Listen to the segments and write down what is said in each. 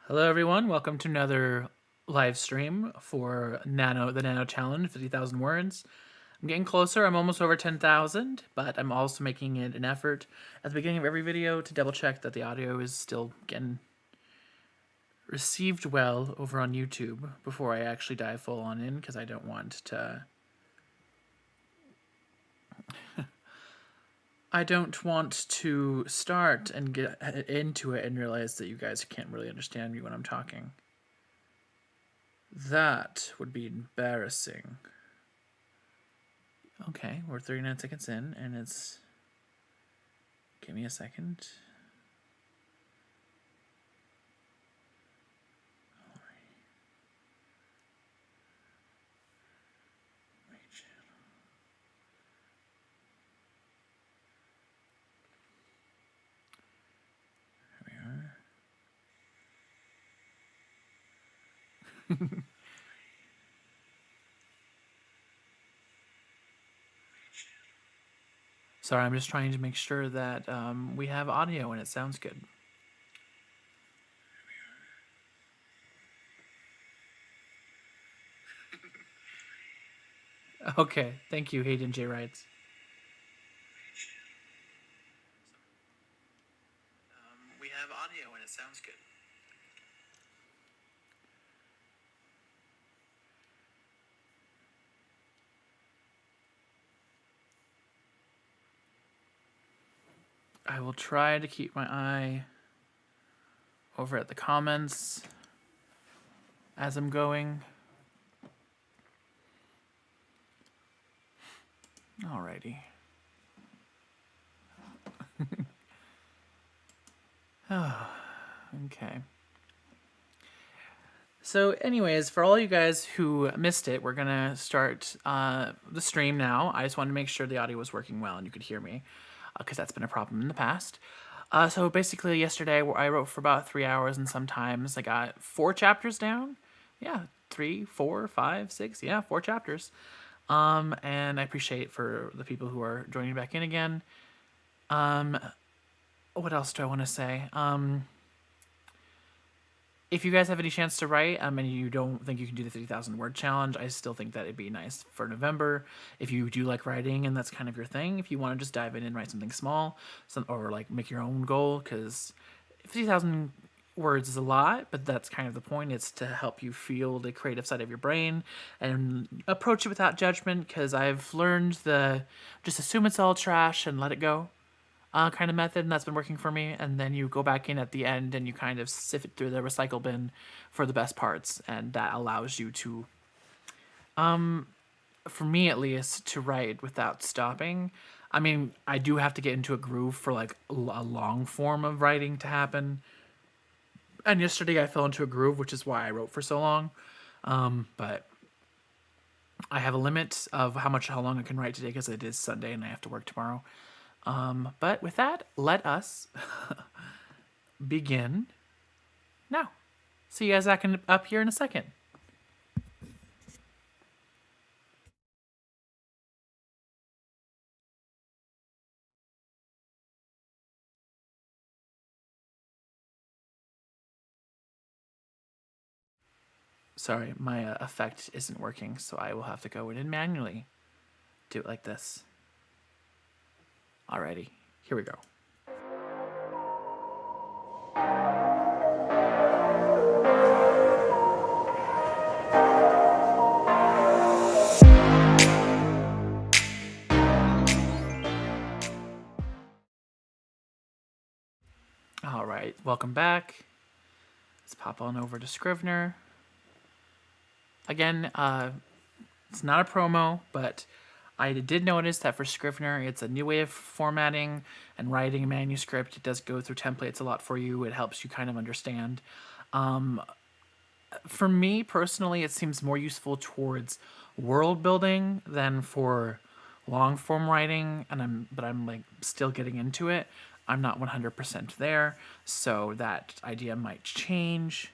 Hello, everyone. Welcome to another live stream for Nano, the Nano Challenge, 50,000 words. I'm getting closer. I'm almost over 10,000, but I'm also making it an effort at the beginning of every video to double check that the audio is still getting received well over on YouTube before I actually dive full on in, because I don't want to... I don't want to start and get into it and realize that you guys can't really understand me when I'm talking. That would be embarrassing. Okay, we're 39 seconds in, and it's... Give me a second. There we are. Sorry, I'm just trying to make sure that we have audio and it sounds good. Okay, thank you, Hayden J. Wrights. We have audio and it sounds good. I will try to keep my eye over at the comments as I'm going. Alrighty. Okay. So anyways, for all you guys who missed it, we're going to start the stream now. I just wanted to make sure the audio was working well and you could hear me, because that's been a problem in the past. So basically yesterday I wrote for about 3 hours, and sometimes I got 4 chapters down. Yeah, 3, 4, 5, 6, yeah, 4 chapters. And I appreciate for the people who are joining back in again. What else do I want to say? If you guys have any chance to write, and you don't think you can do the 50,000 word challenge, I still think that it'd be nice for November. If you do like writing and that's kind of your thing, if you want to just dive in and write something small, or like make your own goal, because 50,000 words is a lot, but that's kind of the point. It's to help you feel the creative side of your brain and approach it without judgment, because I've learned the just assume it's all trash and let it go kind of method, and that's been working for me. And then you go back in at the end and you kind of sift it through the recycle bin for the best parts, and that allows you to, for me at least, to write without stopping. I mean, I do have to get into a groove for like a long form of writing to happen. And yesterday I fell into a groove, which is why I wrote for so long. But I have a limit of how long I can write today, because it is Sunday and I have to work tomorrow. But with that, let us begin now. See you guys up here in a second. Sorry, my effect isn't working, so I will have to go in and manually do it like this. Alrighty, here we go. Alright, welcome back. Let's pop on over to Scrivener. Again, it's not a promo, but I did notice that for Scrivener, it's a new way of formatting and writing a manuscript. It does go through templates a lot for you. It helps you kind of understand. For me personally, it seems more useful towards world building than for long form writing, and I'm like still getting into it. I'm not 100% there, so that idea might change.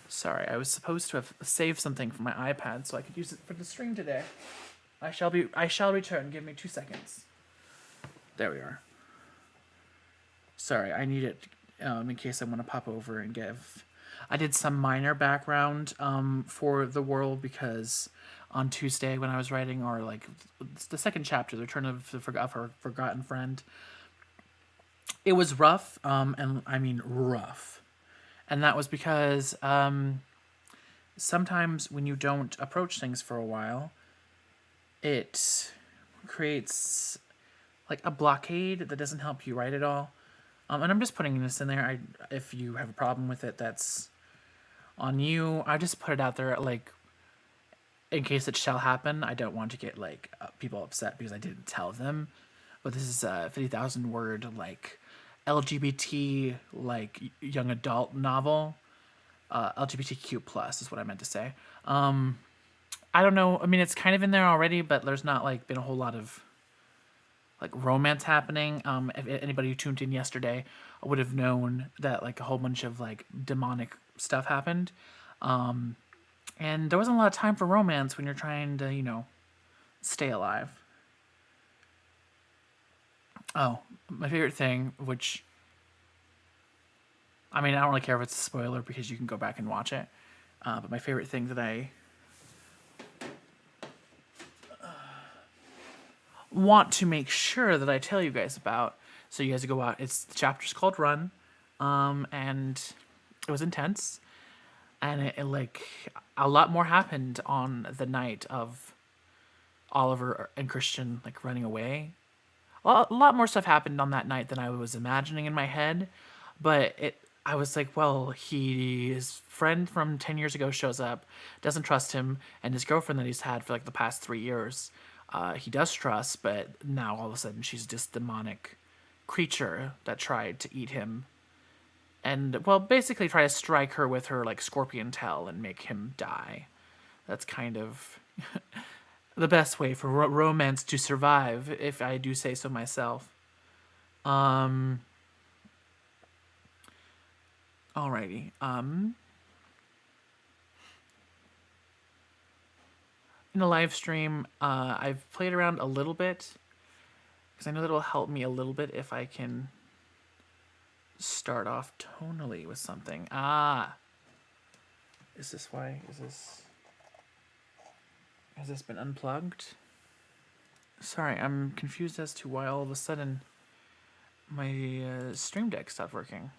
Sorry, I was supposed to have saved something from my iPad so I could use it for the stream today. I shall return. Give me 2 seconds. There we are. Sorry, I need it in case I want to pop over and give. I did some minor background for the world because on Tuesday when I was writing, or like the second chapter, The Return of Her Forgotten Friend, it was rough, and I mean rough. And that was because sometimes when you don't approach things for a while, it creates like a blockade that doesn't help you write at all. And I'm just putting this in there. If you have a problem with it, that's on you. I just put it out there, like, in case it shall happen. I don't want to get like people upset because I didn't tell them. But this is a 50,000 word like LGBT like young adult novel. LGBTQ plus is what I meant to say. I don't know. I mean, it's kind of in there already, but there's not like been a whole lot of like romance happening. If anybody who tuned in yesterday would have known that like a whole bunch of like demonic stuff happened. And there wasn't a lot of time for romance when you're trying to, stay alive. Oh, my favorite thing, which, I mean, I don't really care if it's a spoiler because you can go back and watch it. But my favorite thing that I want to make sure that I tell you guys about, so you guys go out. The chapter's called Run, and it was intense, and it like a lot more happened on the night of Oliver and Christian like running away. A lot more stuff happened on that night than I was imagining in my head, but I was like, well, his friend from 10 years ago shows up, doesn't trust him, and his girlfriend that he's had for like the past 3 years, he does trust, but now all of a sudden she's this demonic creature that tried to eat him, and well, basically try to strike her with her like scorpion tail and make him die. That's kind of the best way for romance to survive, if I do say so myself. Alrighty. In the live stream, I've played around a little bit because I know that'll help me a little bit if I can start off tonally with something. Is this why? Has this been unplugged? Sorry, I'm confused as to why all of a sudden my Stream Deck stopped working.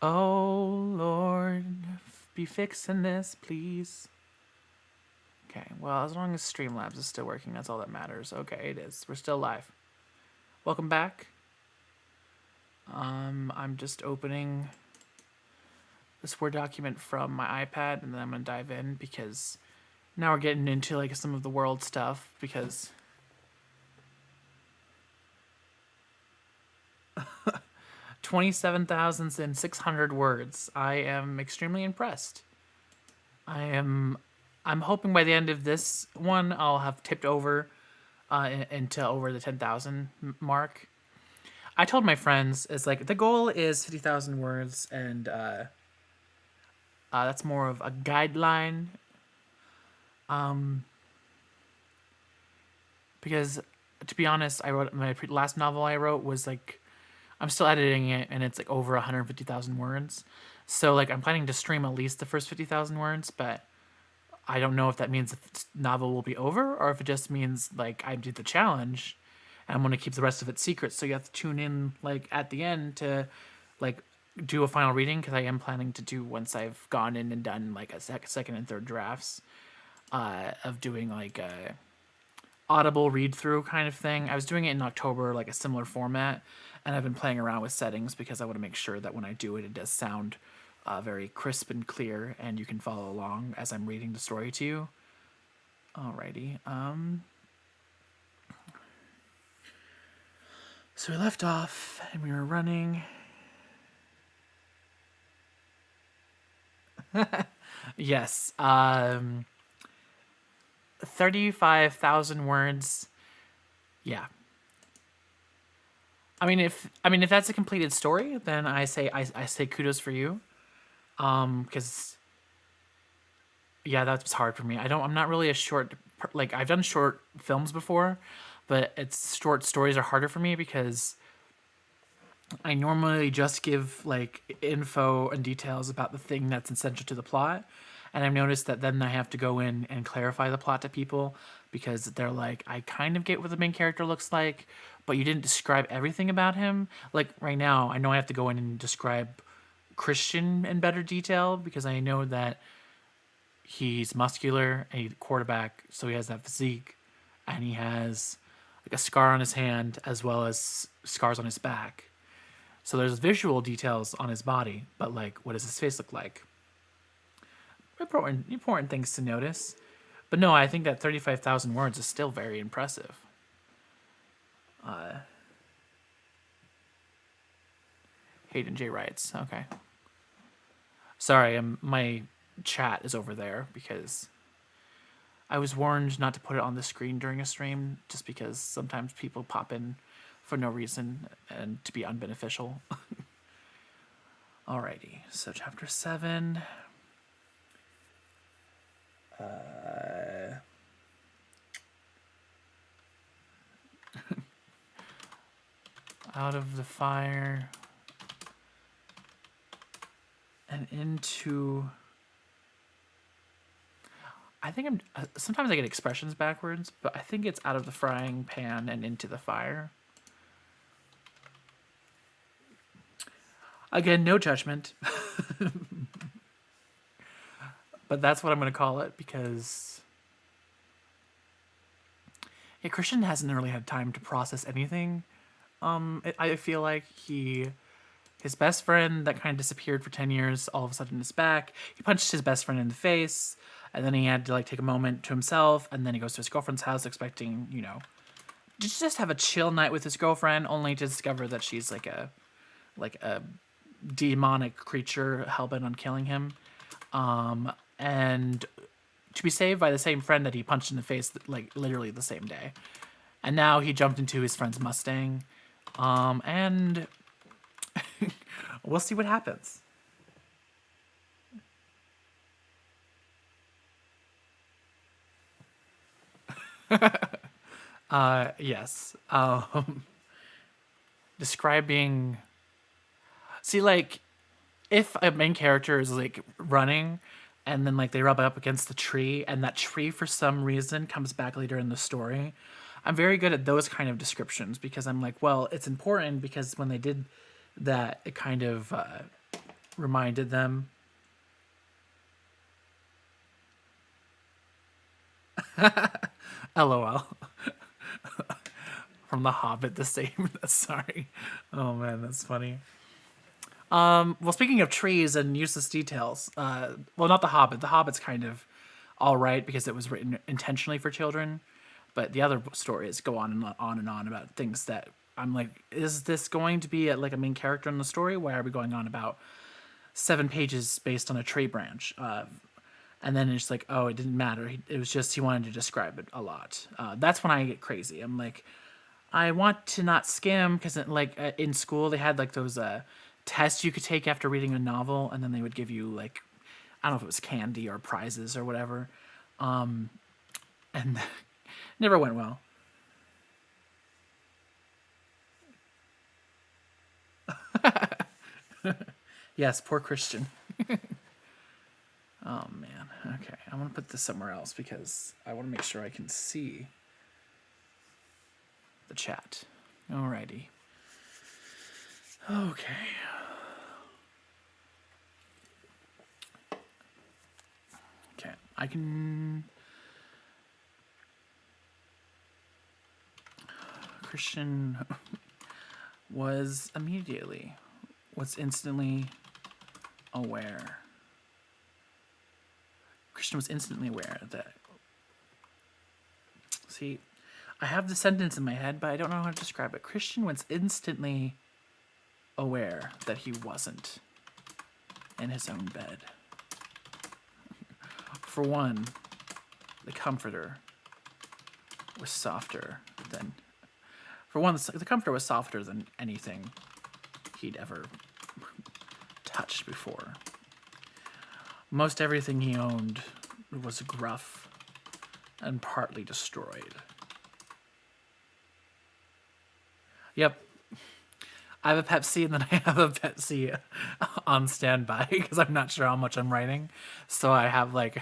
Oh, Lord, be fixing this, please. Okay, well, as long as Streamlabs is still working, that's all that matters. Okay, it is. We're still live. Welcome back. I'm just opening this Word document from my iPad, and then I'm going to dive in because now we're getting into like some of the world stuff because 27,600 words. I am extremely impressed. I'm hoping by the end of this one I'll have tipped over into over the 10,000 mark. I told my friends it's like the goal is 50,000 words, and that's more of a guideline. Because to be honest, I wrote my last novel I wrote was like, I'm still editing it, and it's like over 150,000 words. So like I'm planning to stream at least the first 50,000 words, but I don't know if that means the novel will be over or if it just means like I did the challenge and I'm going to keep the rest of it secret. So you have to tune in like at the end to like do a final reading, because I am planning to do, once I've gone in and done like a second and third drafts of doing like a audible read through kind of thing. I was doing it in October, like a similar format, and I've been playing around with settings because I want to make sure that when I do it, it does sound very crisp and clear, and you can follow along as I'm reading the story to you. Alrighty. So we left off, and we were running. Yes. 35,000 words. Yeah. I mean, if that's a completed story, then I say kudos for you. Because yeah, that's hard for me. I'm not really a short like I've done short films before, but it's short stories are harder for me because I normally just give like info and details about the thing that's essential to the plot. And I've noticed that then I have to go in and clarify the plot to people because they're like, I kind of get what the main character looks like, but you didn't describe everything about him. Like right now, I know I have to go in and describe Christian in better detail because I know that he's muscular and he's a quarterback, so he has that physique, and he has like a scar on his hand as well as scars on his back. So there's visual details on his body, but like, what does his face look like? Important things to notice. But no, I think that 35,000 words is still very impressive. Hayden J writes, okay. Sorry, my chat is over there because I was warned not to put it on the screen during a stream just because sometimes people pop in for no reason and to be unbeneficial. Alrighty, so chapter 7. Out of the fire and into... I think sometimes I get expressions backwards, but I think it's out of the frying pan and into the fire. Again, no judgment. But that's what I'm going to call it because yeah, Christian hasn't really had time to process anything. I feel like his best friend that kind of disappeared for 10 years all of a sudden is back. He punched his best friend in the face, and then he had to like take a moment to himself, and then he goes to his girlfriend's house expecting, to just have a chill night with his girlfriend, only to discover that she's like a demonic creature hellbent on killing him. And to be saved by the same friend that he punched in the face like literally the same day. And now he jumped into his friend's Mustang. And we'll see what happens. Yes. Describing... See, like, if a main character is, like, running, and then, like, they rub up against the tree, and that tree, for some reason, comes back later in the story, I'm very good at those kind of descriptions, because I'm like, well, it's important, because when they did that, it kind of reminded them. LOL. From The Hobbit, the same. Sorry. Oh, man, that's funny. Well, speaking of trees and useless details, well, not The Hobbit. The Hobbit's kind of all right because it was written intentionally for children, but the other stories go on and on about things that I'm like, is this going to be like a main character in the story? Why are we going on about 7 pages based on a tree branch? And then it's like, oh, it didn't matter. It was just he wanted to describe it a lot. That's when I get crazy. I'm like, I want to not skim because like in school they had like those tests you could take after reading a novel, and then they would give you like, I don't know if it was candy or prizes or whatever, and never went well. Yes, poor Christian. Oh man. Okay, I'm gonna put this somewhere else because I want to make sure I can see the chat. Alrighty. Okay. Okay, I can... Christian was instantly aware. Christian was instantly aware that... See, I have the sentence in my head, but I don't know how to describe it. Christian was instantly aware that he wasn't in his own bed. For one, the comforter was softer than... For one, the comforter was softer than anything he'd ever touched before. Most everything he owned was gruff and partly destroyed. Yep. I have a Pepsi and then I have a Pepsi on standby because I'm not sure how much I'm writing. So I have like,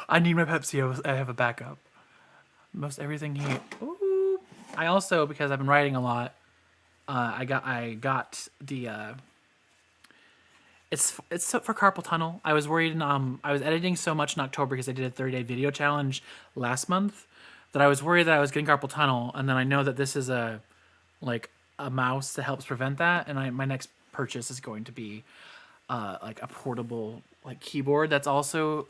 I need my Pepsi. I have a backup. Most everything he. Ooh. I also, because I've been writing a lot, I got the. It's for carpal tunnel. I was worried. I was editing so much in October because I did a 30-day video challenge last month that I was worried that I was getting carpal tunnel, and then I know that this is a mouse that helps prevent that, and my next purchase is going to be like a portable like keyboard that's also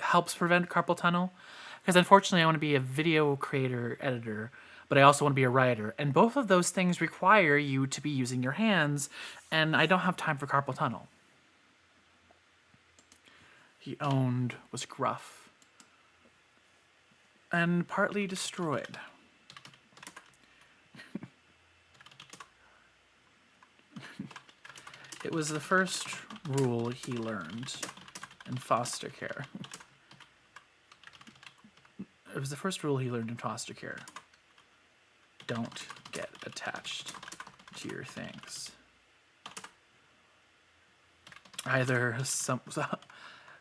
helps prevent carpal tunnel. Because unfortunately, I want to be a video creator editor, but I also want to be a writer, and both of those things require you to be using your hands, and I don't have time for carpal tunnel. He owned was gruff and partly destroyed. It was the first rule he learned in foster care. It was the first rule he learned in foster care. Don't get attached to your things. Either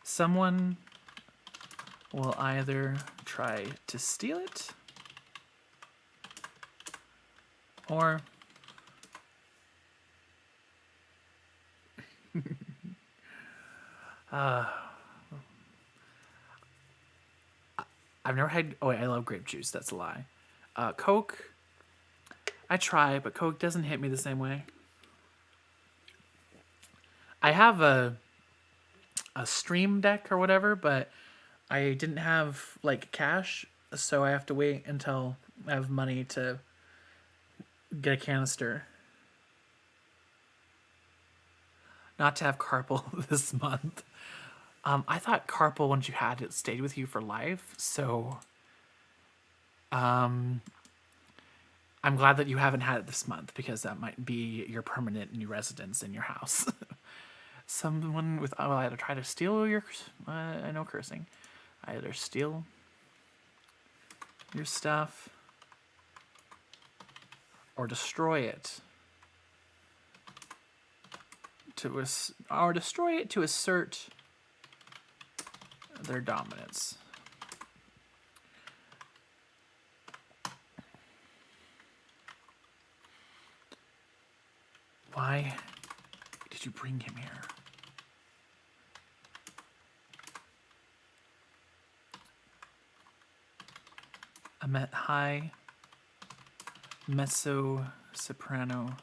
someone will either try to steal it or I've never had. Oh, wait, I love grape juice. That's a lie. Coke. I try, but Coke doesn't hit me the same way. I have a Stream Deck or whatever, but I didn't have like cash, so I have to wait until I have money to get a canister. Not to have carpal this month. I thought carpal, once you had it, stayed with you for life. So, I'm glad that you haven't had it this month because that might be your permanent new residence in your house. Someone with either try to steal your, I know cursing, either steal your stuff or destroy it to assert their dominance. Why did you bring him here? I met high mezzo soprano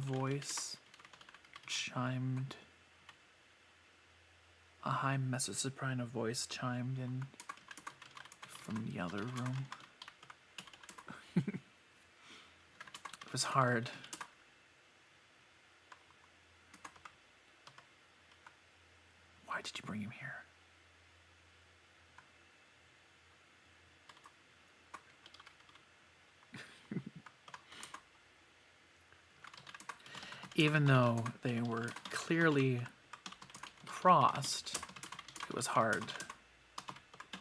voice chimed. A high mezzo-soprano voice chimed in from the other room. It was hard. Why did you bring him here? Even though they were clearly crossed, it was hard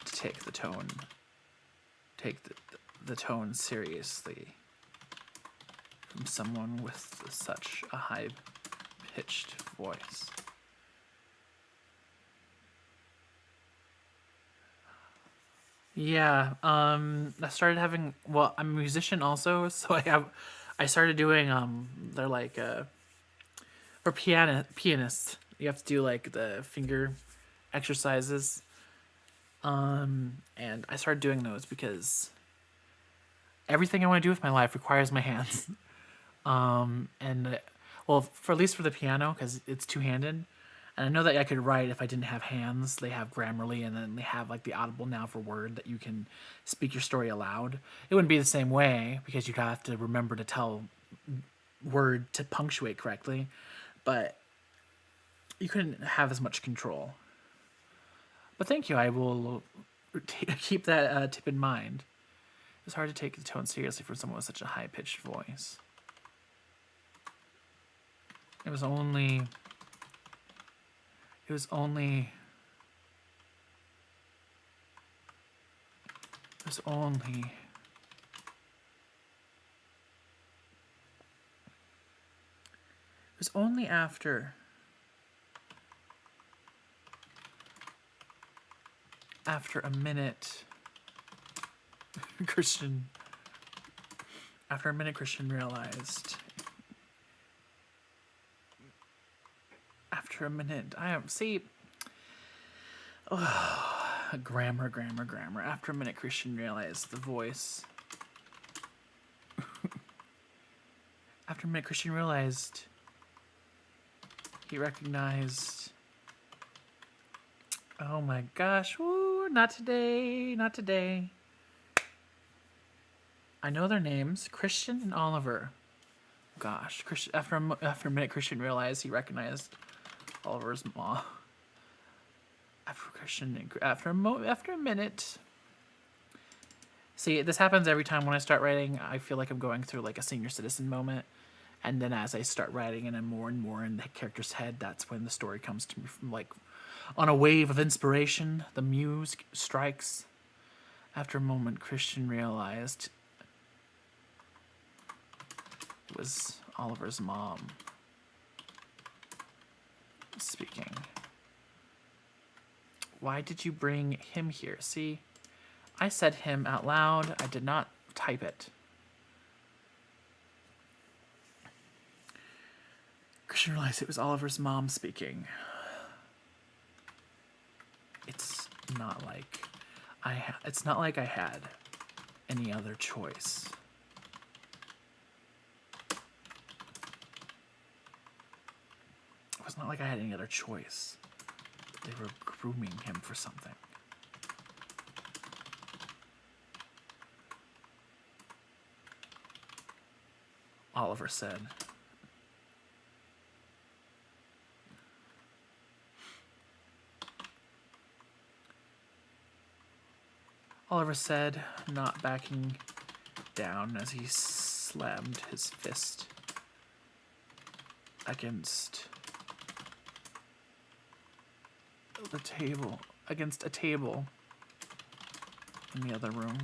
to take the tone seriously from someone with such a high-pitched voice. Yeah, I started having, well, I'm a musician also, so I started doing, they're like, for pianists, you have to do like the finger exercises. And I started doing those because everything I want to do with my life requires my hands. Well, for at least for the piano, because it's two-handed. And I know that I could write if I didn't have hands. They have Grammarly, and then they have like the Audible now for Word that you can speak your story aloud. It wouldn't be the same way because you'd have to remember to tell Word to punctuate correctly, but you couldn't have as much control. But thank you. I will keep that tip in mind. It's hard to take the tone seriously for someone with such a high-pitched voice. It was only was only after a minute Christian realized. After a minute, grammar. After a minute, Christian realized the voice. After a minute, Christian realized he recognized. Oh my gosh! Woo! Not today! Not today! I know their names: Christian and Oliver. Gosh, Christian. After a minute, Christian realized he recognized Oliver's mom. After a minute. See, this happens every time when I start writing. I feel like I'm going through like a senior citizen moment, and then as I start writing and I'm more and more in the character's head, that's when the story comes to me from like on a wave of inspiration. The muse strikes. After a moment, Christian realized it was Oliver's mom speaking. Why did you bring him here? See, I said him out loud. I did not type it. Christian realized it was Oliver's mom speaking. It's not like I had any other choice. It was not like I had any other choice. They were grooming him for something. Oliver said. Oliver said, not backing down as he slammed his fist against the table, against a table in the other room.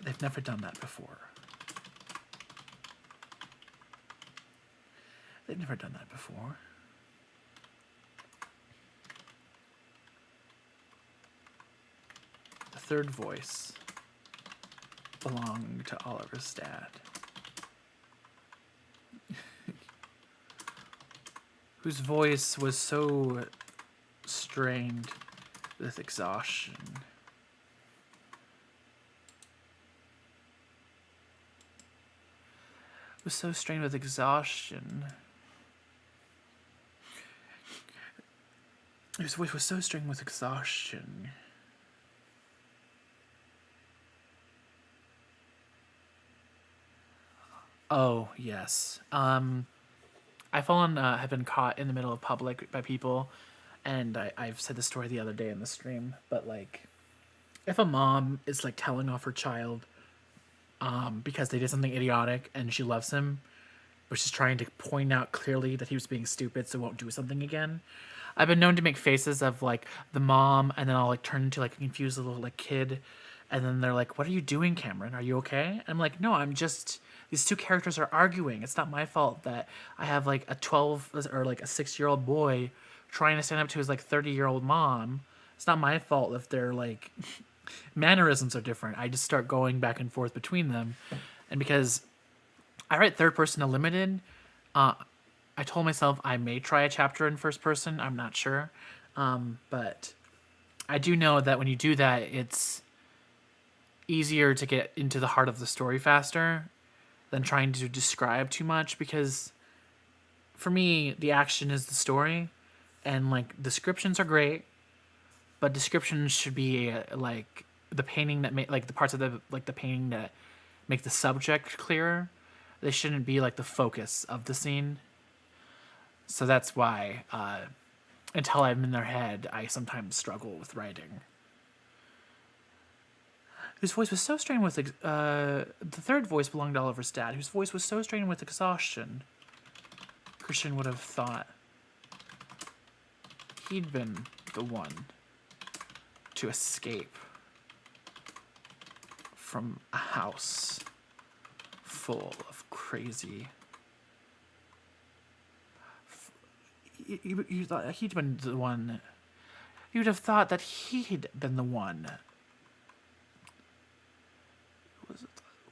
They've never done that before. They've never done that before. The third voice belonged to Oliver's dad, whose voice was so strained with exhaustion. Was so strained with exhaustion. His voice was so strained with exhaustion. Oh, yes. I've been caught in the middle of public by people, and I've said this story the other day in the stream, but like, if a mom is like telling off her child because they did something idiotic and she loves him, but she's trying to point out clearly that he was being stupid so won't do something again. I've been known to make faces of like the mom, and then I'll like turn into like a confused little like kid, and then they're like, "What are you doing, Cameron? Are you okay?" And I'm like, "No, I'm just these two characters are arguing. It's not my fault that I have like a 12 or like a 6-year-old boy trying to stand up to his like 30-year-old mom. It's not my fault if their like mannerisms are different. I just start going back and forth between them, and because I write third person to limited, I told myself I may try a chapter in first person. I'm not sure. But I do know that when you do that, it's easier to get into the heart of the story faster than trying to describe too much, because for me, the action is the story, and like descriptions are great, but descriptions should be like the painting that make like the parts of the painting that make the subject clearer. They shouldn't be like the focus of the scene. So that's why, until I'm in their head, I sometimes struggle with writing. whose voice was so strained with the third voice belonged to Oliver's dad, whose voice was so strained with exhaustion. Christian would have thought he'd been the one to escape from a house full of crazy. You thought he'd been the one. You'd have thought that he'd been the one.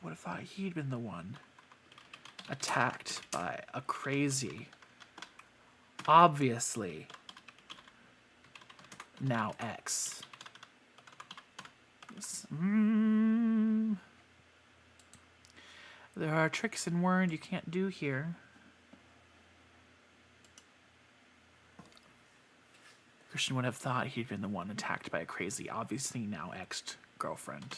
Would have thought he'd been the one attacked by a crazy, obviously now ex. There are tricks in word you can't do here. Christian would have thought he'd been the one attacked by a crazy, obviously now ex-girlfriend.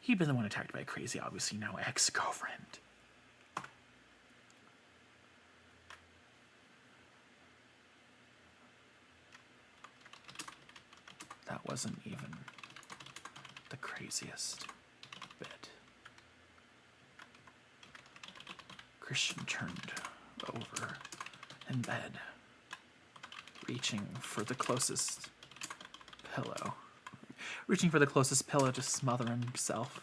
He'd been the one attacked by a crazy, obviously now ex-girlfriend. That wasn't even the craziest bit. Christian turned over in bed, reaching for the closest pillow. Reaching for the closest pillow to smother himself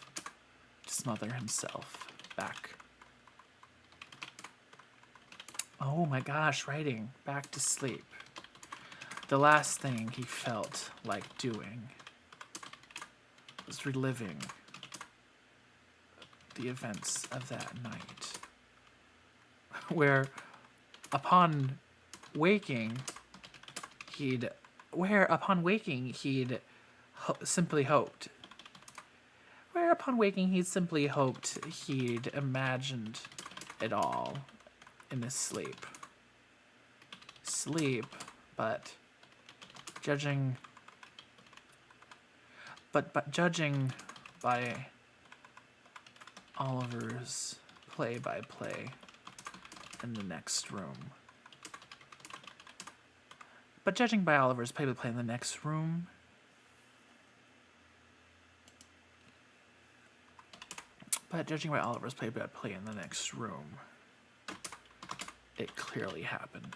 back. Oh my gosh, writing back to sleep. The last thing he felt like doing was reliving the events of that night, where upon waking he'd simply hoped he'd imagined it all in his sleep, but judging by Oliver's play-by-play in the next room. It clearly happened.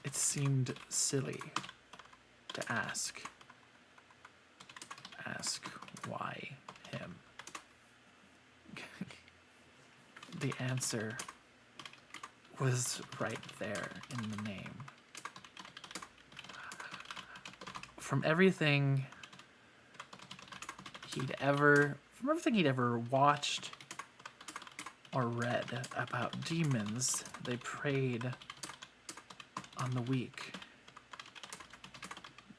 It seemed silly to ask why him. The answer was right there in the name. From everything he'd ever watched or read about demons they preyed on the weak,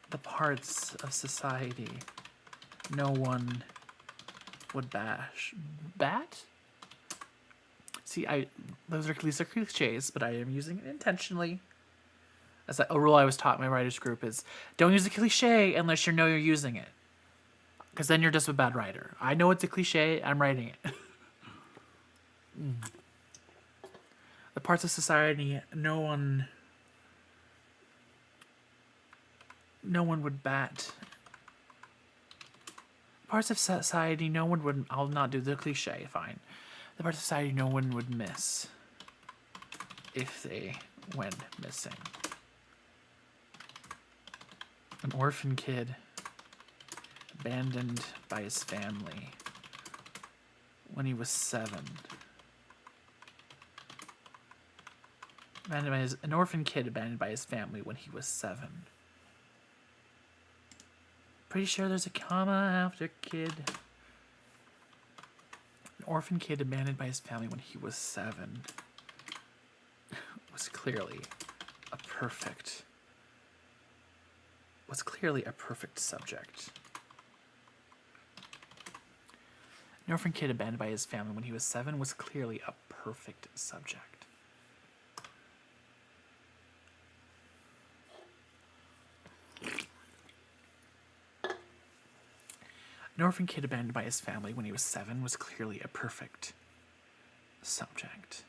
the parts of society no one would bat? See, these are cliches, but I am using it intentionally. That's a rule I was taught in my writers group is don't use a cliche unless you know you're using it. Because then you're just a bad writer. I know it's a cliche, I'm writing it. The parts of society no one would bat. Parts of society no one would, I'll not do the cliche, fine. The parts of society no one would miss if they went missing. An orphan kid abandoned by his family when he was 7. An orphan kid abandoned by his family when he was 7. Pretty sure there's a comma after kid. An orphan kid abandoned by his family when he was 7 was clearly a perfect subject. An orphan kid abandoned by his family when he was 7 was clearly a perfect subject. An orphan kid abandoned by his family when he was 7 was clearly a perfect subject.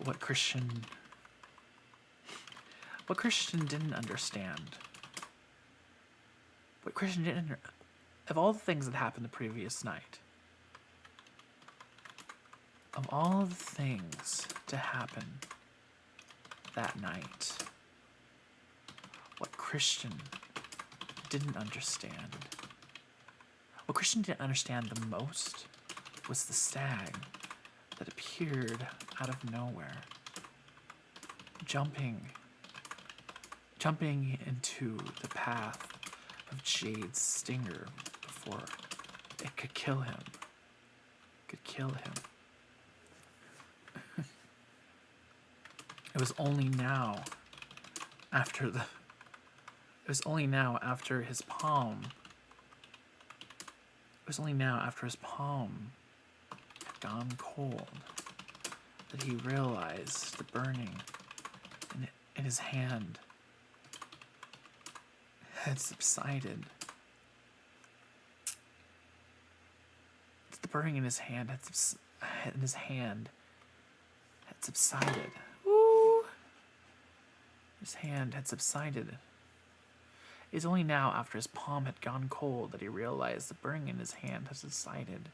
what Christian what Christian didn't understand. What Christian didn't of all the things that happened the previous night. Of all the things to happen that night, what Christian didn't understand. What Christian didn't understand the most was the stag that appeared out of nowhere, jumping into the path of Jade's stinger before it could kill him. It was only now after his palm had gone cold that he realized the burning in his hand had subsided. The burning in his hand had subsided. Ooh. His hand had subsided. It was only now, after his palm had gone cold, that he realized the burning in his hand had subsided.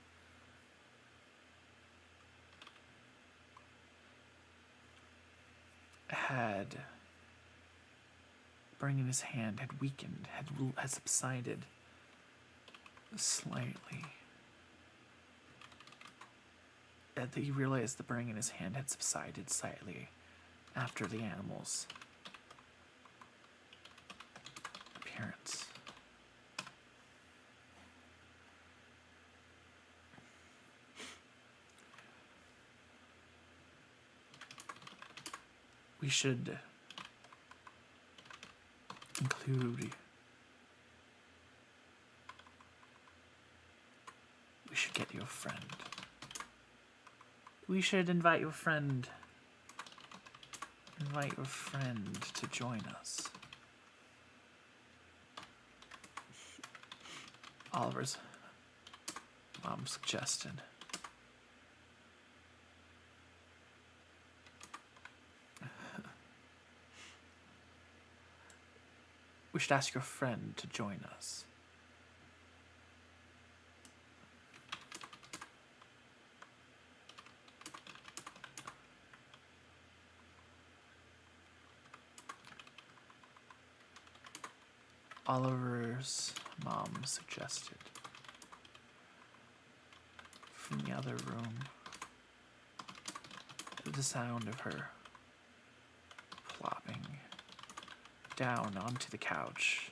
Burning in his hand had weakened, had subsided slightly. He realized the burning in his hand had subsided slightly after the animal's appearance. We should get you a friend. We should invite your friend to join us. Oliver's mom suggested. We should ask your friend to join us. Oliver's mom suggested. From the other room, the sound of her plopping down onto the couch.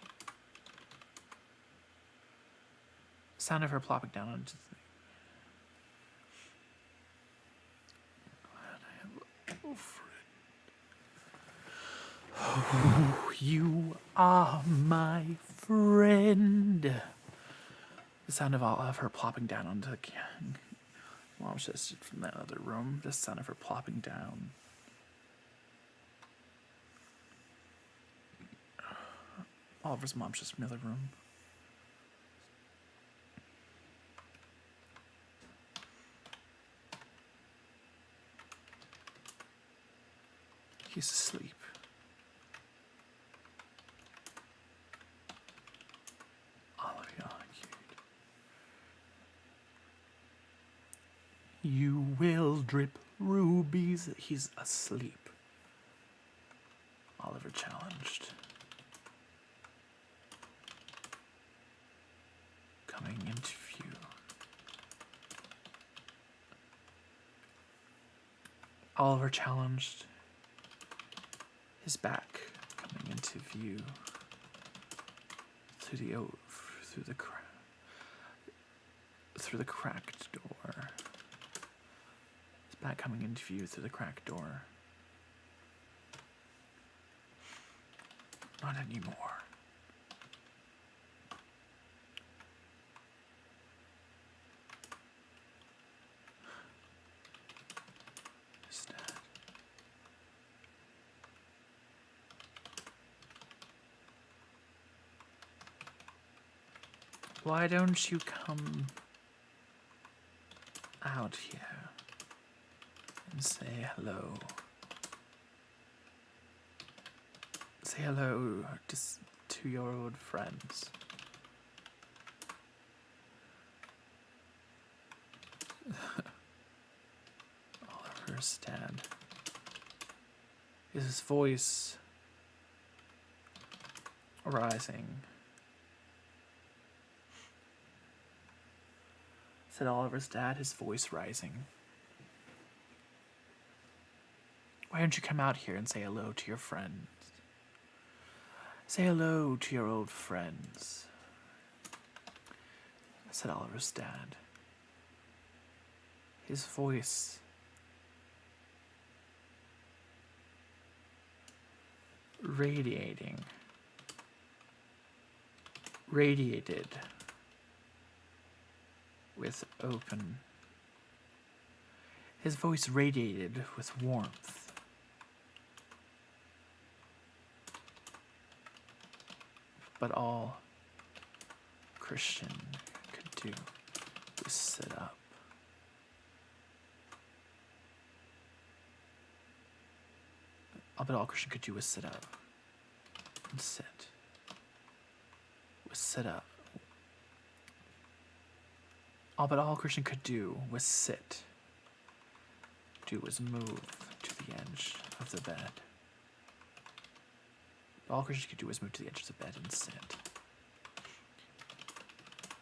Sound of her plopping down onto the... Oh, you are my friend. The sound of her plopping down onto the... Mom says from that other room. The sound of her plopping down. Oliver's mom's just from the other room. He's asleep. Oliver argued. You will drip rubies. He's asleep. Oliver challenged. Coming into view. Oliver challenged. His back coming into view through the cracked door. His back coming into view through the cracked door. Not anymore. Why don't you come out here and say hello? Say hello to your old friends. Oliver's dad. His voice rising. Said Oliver's dad, his voice rising. Why don't you come out here and say hello to your friends? Say hello to your old friends, said Oliver's dad. His voice radiated with open. His voice radiated with warmth. But all Christian could do was sit up. But all Christian could do was sit up and sit. Was sit up. But all Christian could do was sit. Do was move to the edge of the bed. All Christian could do was move to the edge of the bed and sit.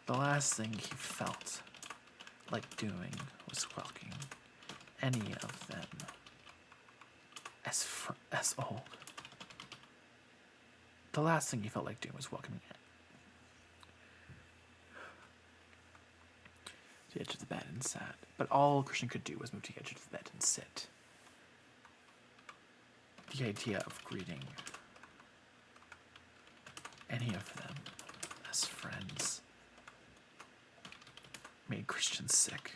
The last thing he felt like doing was welcoming any of them as old. The last thing he felt like doing was welcoming it to the edge of the bed and sat. But all Christian could do was move to the edge of the bed and sit. The idea of greeting any of them as friends made Christian sick.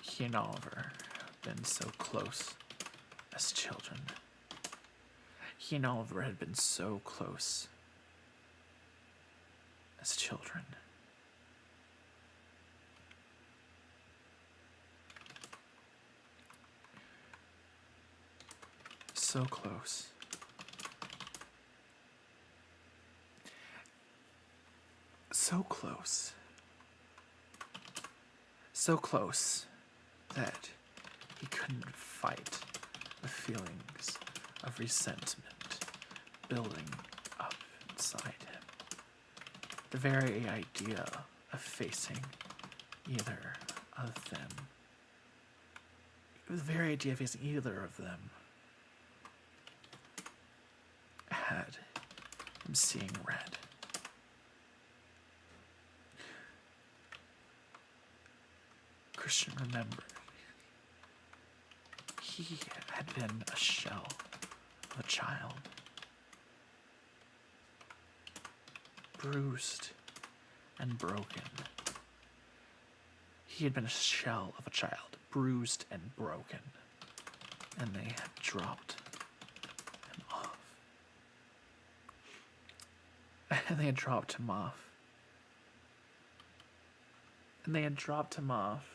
He and Oliver had been so close as children. He and Oliver had been so close as children. So close. So close. So close that he couldn't fight the feelings of resentment building up inside him. The very idea of facing either of them. The very idea of facing either of them had him seeing red. Christian remembered he had been a shell of a child, bruised and broken. He had been a shell of a child, bruised and broken, and they had dropped him off. And they had dropped him off. And they had dropped him off.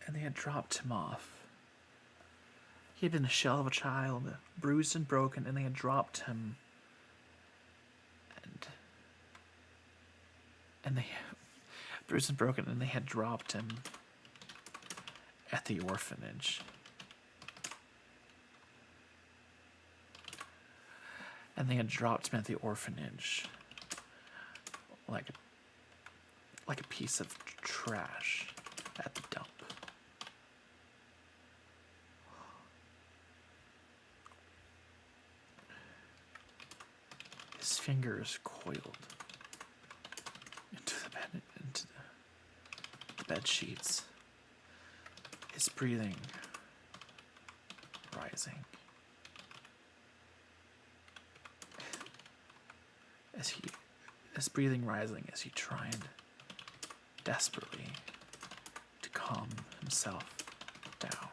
And they had dropped him off. He had been a shell of a child, bruised and broken, and they had dropped him. And they bruised and broken, and they had dropped him at the orphanage. And they had dropped him at the orphanage like a piece of trash at the dump. His fingers coiled into the bed sheets. His breathing rising. His breathing rising as he tried desperately to calm himself down.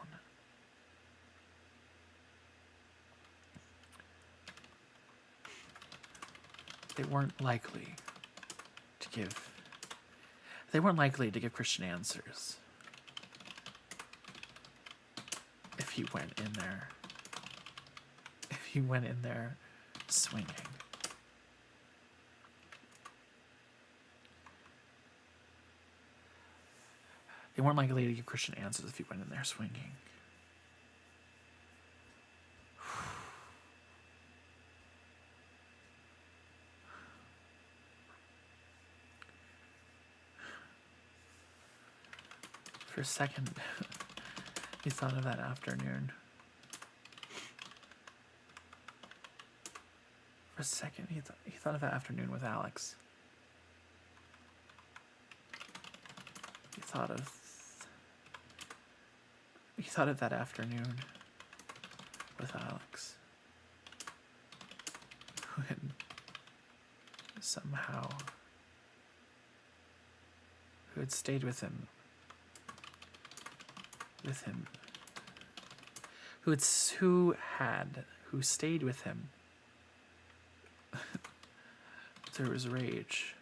They weren't likely to give. They weren't likely to give Christian answers if he went in there. If he went in there swinging. They weren't likely to give Christian answers if he went in there swinging. For a second, he thought of that afternoon. For a second, he thought of that afternoon with Alex. He thought of that afternoon with Alex, who had somehow, who had stayed with him, who stayed with him through his rage.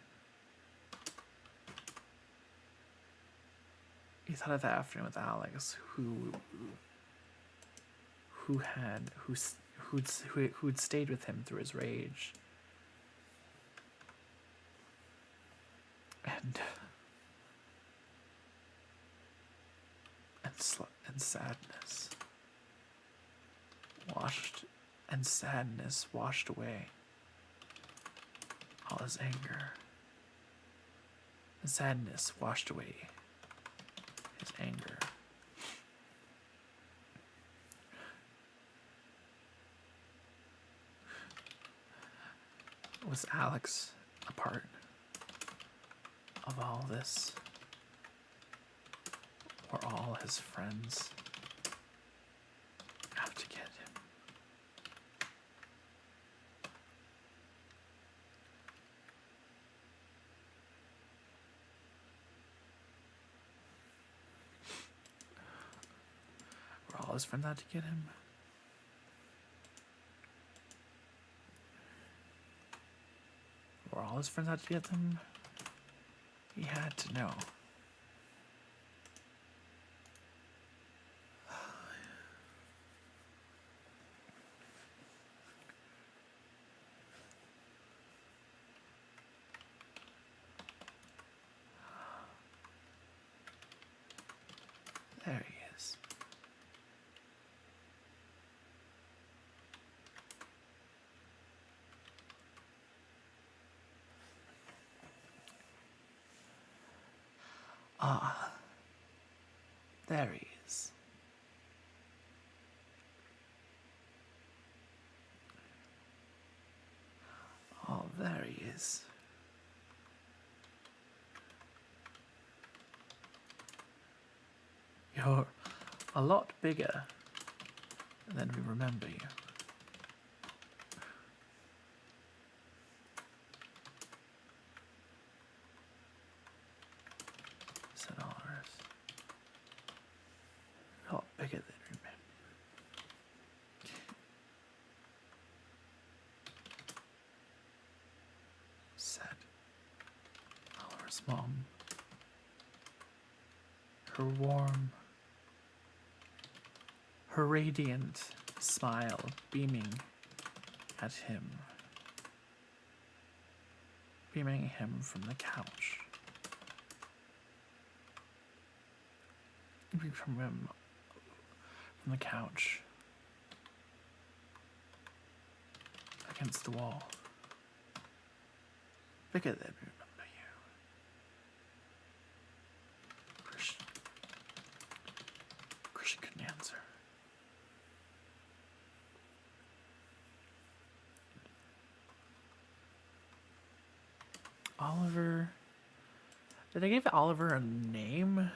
He thought of that afternoon with Alex, who'd stayed with him through his rage, and sadness washed away all his anger. And sadness washed away his anger. Was Alex a part of all this? Or all his friends out to get him? Were all his friends out to get him? Were all his friends out to get him? He had to know. There he is. Ah, there he is. Oh, there he is. You're a lot bigger than we remember you. Said Oliver's. A lot bigger than we remember. Said Oliver's mom. Her warm, her radiant smile beaming at him. Beaming him from the couch. Beaming from him from the couch. Against the wall. Bigger than we remember you. Christian couldn't answer. Oliver. Did I give Oliver a name?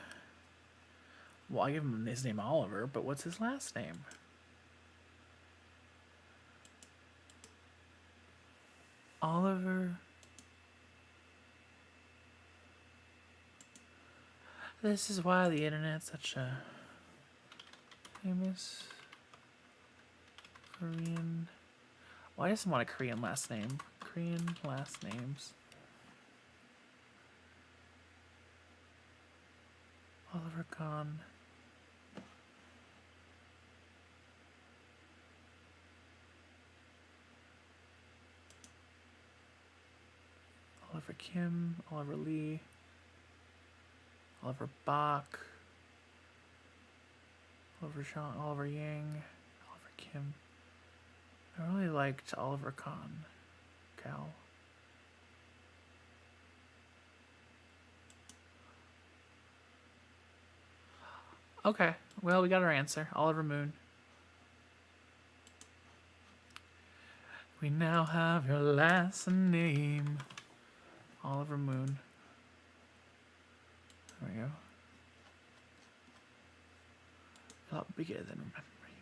Well, I gave him his name Oliver, but what's his last name? Oliver. This is why the internet's such a famous Korean. Well, I just want a Korean last name. Korean last names. Oliver Kahn. Oliver Kim, Oliver Lee, Oliver Bach, Oliver Sean, Oliver Yang, Oliver Kim. I really liked Oliver Kahn. Cal. Okay, well, we got our answer. Oliver Moon. We now have your last name. Oliver Moon. There we go. I'll be good than remember you.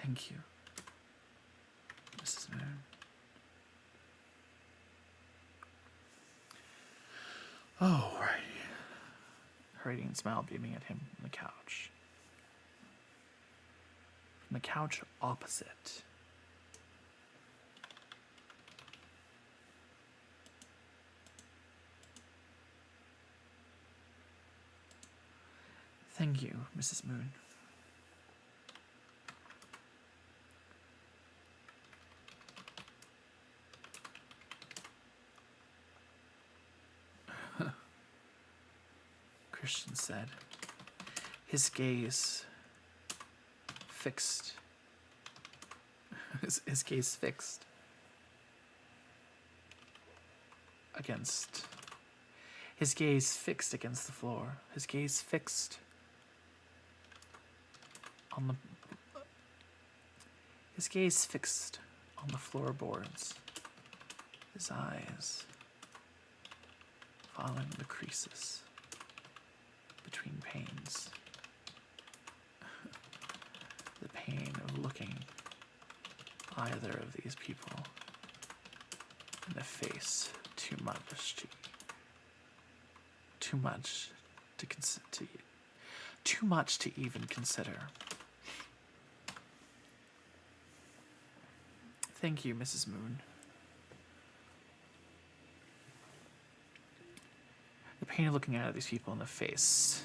Thank you, Mrs. Moon. Oh, right. Her radiant smile beaming at him on the couch. From the couch opposite. Thank you, Mrs. Moon. Christian said, his gaze fixed. His gaze fixed against. His gaze fixed against the floor. His gaze fixed on the. His gaze fixed on the floorboards. His eyes following the creases between panes. The pain of looking either of these people in the face too much to even consider. Thank you, Mrs. Moon. The pain of looking at these people in the face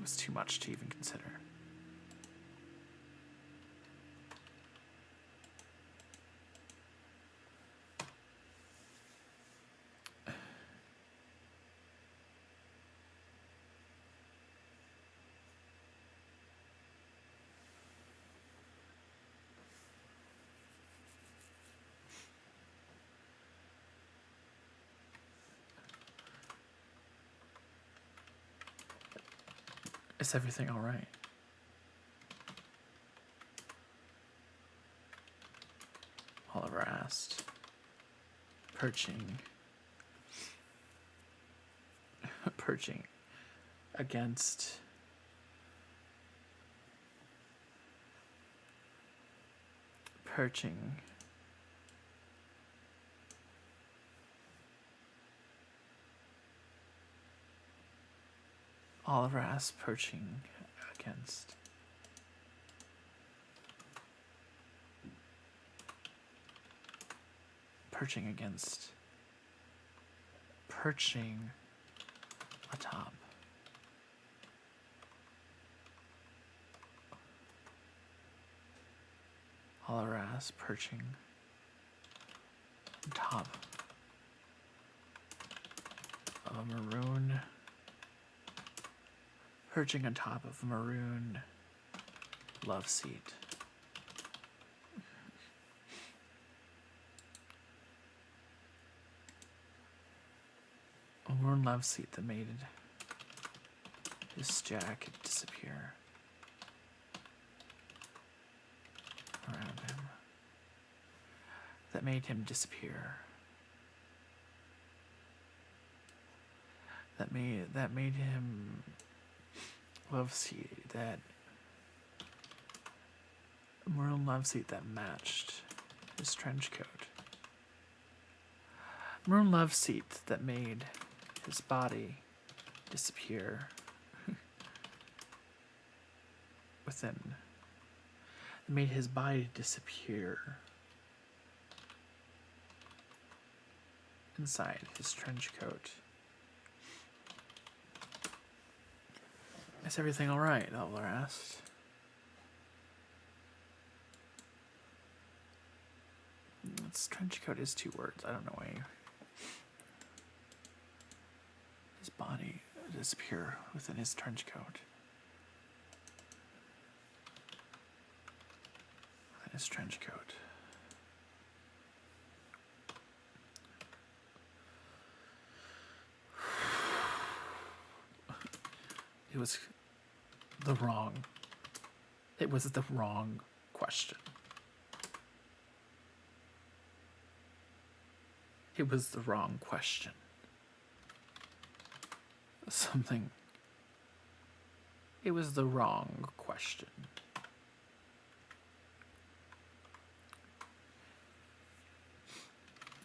was too much to even consider. Is everything all right? Oliver asked, perching against Oliver asked, perching against. Perching atop. Oliver asked, perching on top of a maroon. Perching on top of a maroon love seat. A maroon love seat that made his jacket disappear around him. That made him disappear. That made him love seat, that maroon love seat that matched his trench coat. Maroon love seat that made his body disappear within. made his body disappear inside his trench coat. Is everything all right? Elder asked. This trench coat is 2 words. I don't know why. His body disappear within his trench coat. Within his trench coat. It was the wrong question. It was the wrong question. It was the wrong question.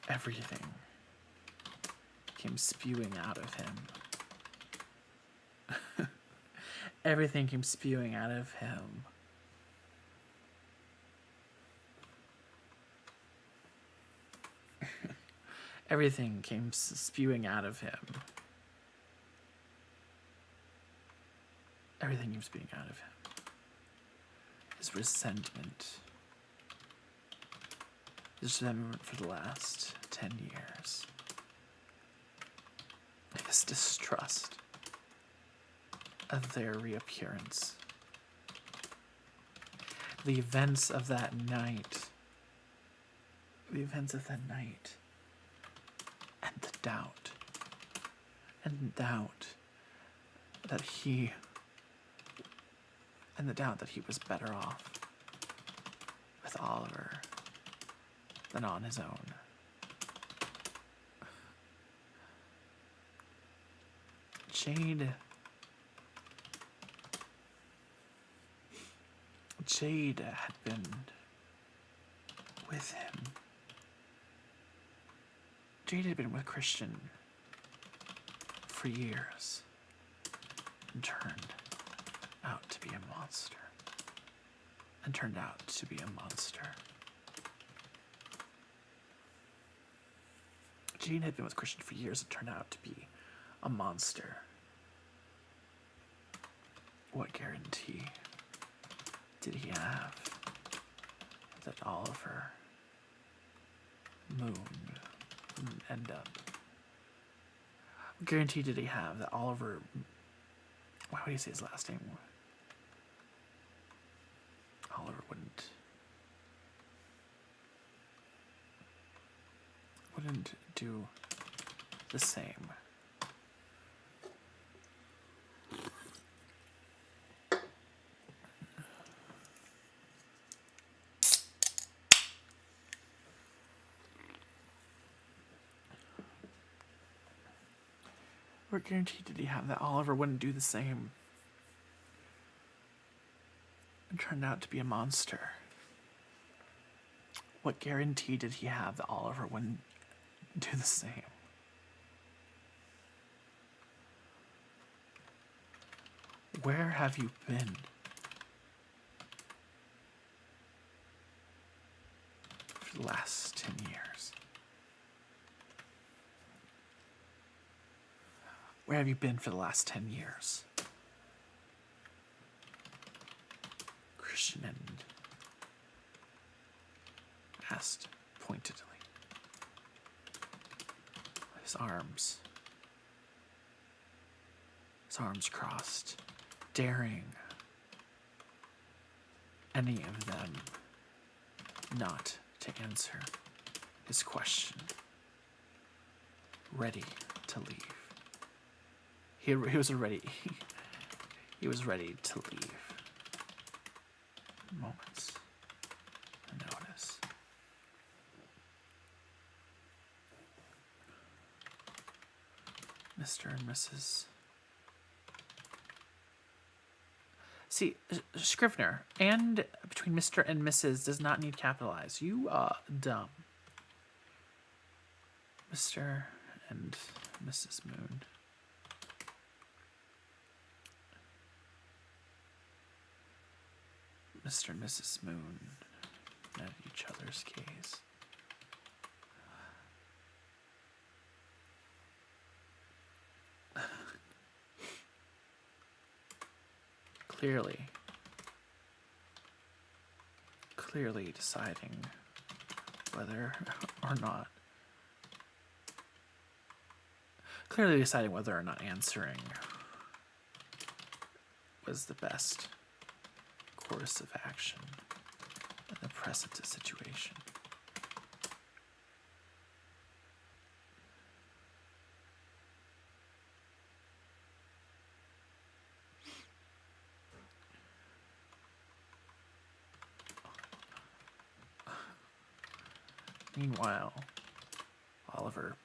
Everything came spewing out of him. Everything came spewing out of him. Everything came spewing out of him. Everything came spewing out of him. His resentment. His resentment for the last 10 years. His distrust of their reappearance. The events of that night. The events of that night. And the doubt. And doubt that he was better off with Oliver than on his own. Jade had been with him. Jade had been with Christian for years and turned out to be a monster. Jade had been with Christian for years and turned out to be a monster. What guarantee did he have that Oliver Moon wouldn't end up? What guarantee did he have that Oliver... Why would he say his last name? Oliver wouldn't do the same. What guarantee did he have that Oliver wouldn't do the same and turned out to be a monster? What guarantee did he have that Oliver wouldn't do the same? Where have you been? For the last 10 years. Where have you been for the last 10 years? Christian asked pointedly. His arms crossed, daring any of them not to answer his question. Ready to leave. He was ready to leave. Moments to notice. Mr. and Mrs. See, Scrivener, and between Mr. and Mrs. does not need capitalized. You are dumb. Mr. and Mrs. Moon. Mr. and Mrs. Moon met each other's gaze. Clearly deciding whether or not answering was the best course of action in the present situation. Meanwhile, Oliver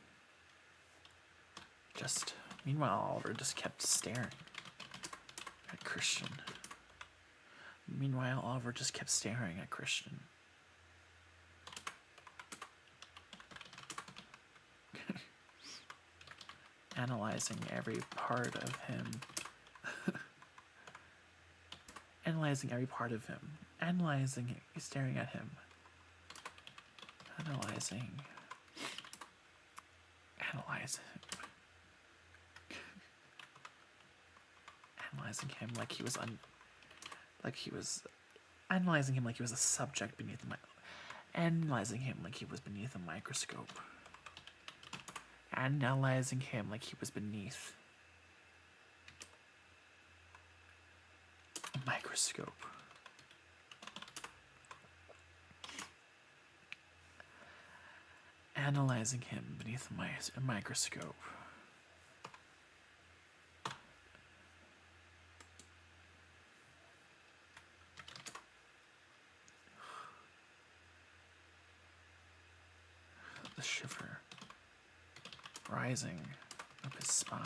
just kept staring at Christian. Analyzing every part of him. Staring at him. Analyzing him like he was a subject beneath analyzing him like he was beneath a microscope. Analyzing him like he was beneath a microscope. Analyzing him beneath a microscope. The shiver rising up his spine,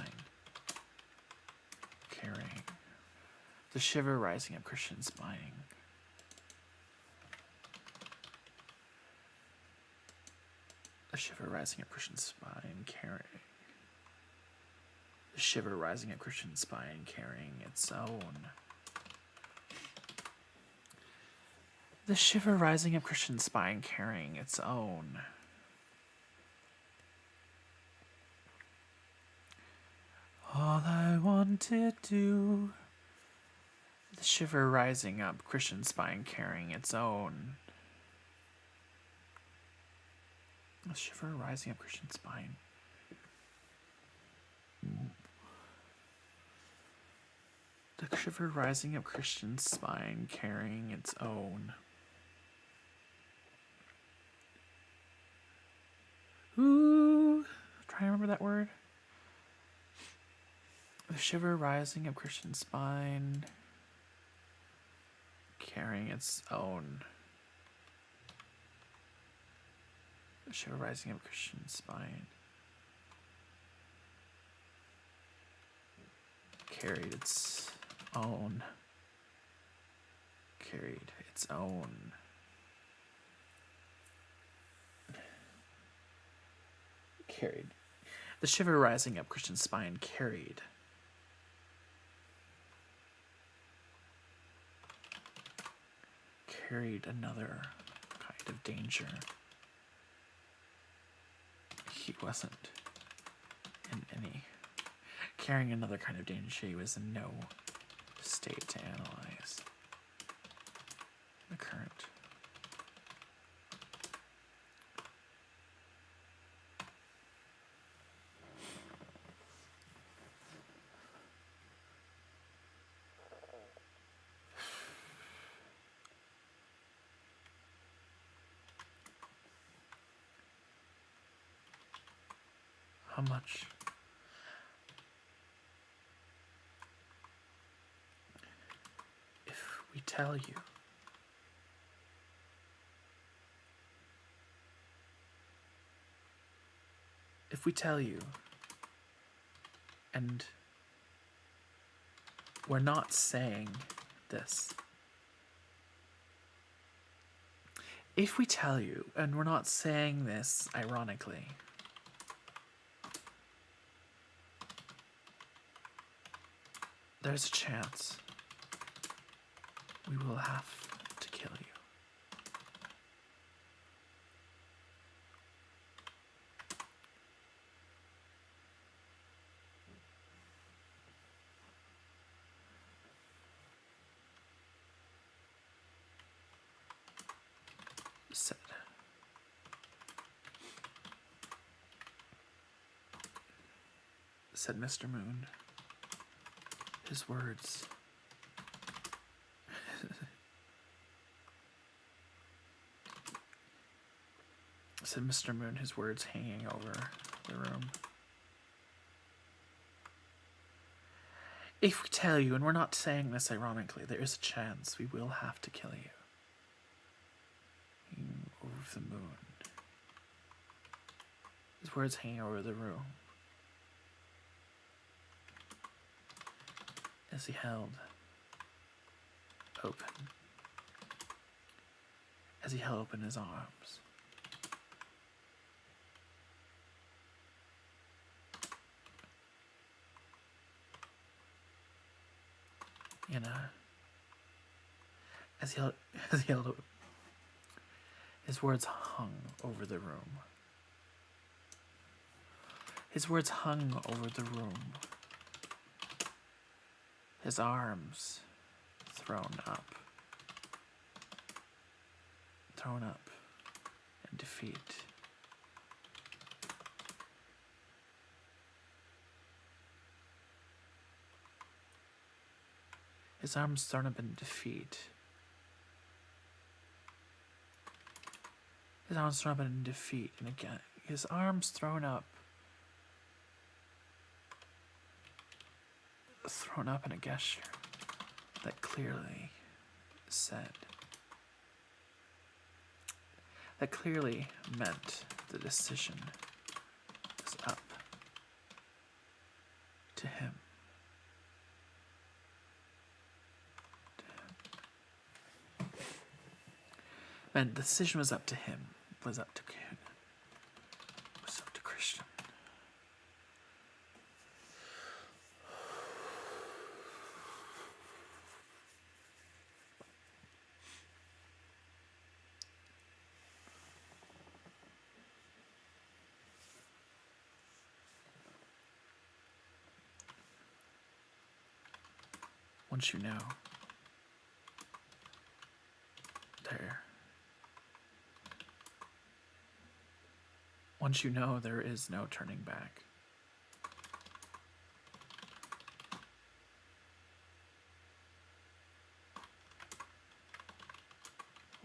carrying. The shiver rising up Christian's spine. The shiver rising up Christian's spine, carrying. The shiver rising up Christian's spine, carrying its own. The shiver rising up Christian's spine, carrying its own. All I want to do. The shiver rising up Christian's spine, carrying its own. The shiver rising up Christian's spine. The shiver rising up Christian's spine, carrying its own. Ooh, try to remember that word. The shiver rising up Christian's spine, carrying its own. The shiver rising up Christian's spine, carried its own. Carried its own. Carried. The shiver rising up Christian's spine carried. Carried another kind of danger. He wasn't in any. Carrying another kind of danger, he was in no state to analyze the current. How much? If we tell you, and we're not saying this. If we tell you, and we're not saying this ironically, there's a chance we will have said Mr. Moon. His words. Said Mr. Moon, his words hanging over the room. If we tell you, and we're not saying this ironically, there is a chance we will have to kill you. Over the moon. His words hanging over the room. As he held open. As he held open his arms. You know, as he held his words hung over the room. His words hung over the room. His arms thrown up in defeat. His arms thrown up in defeat. His arms thrown up in defeat, and again, his arms thrown up in a gesture that clearly said, that clearly meant the decision was up to him. Meant the decision was up to him, was up to Christian. Once you know, once you know, there is no turning back.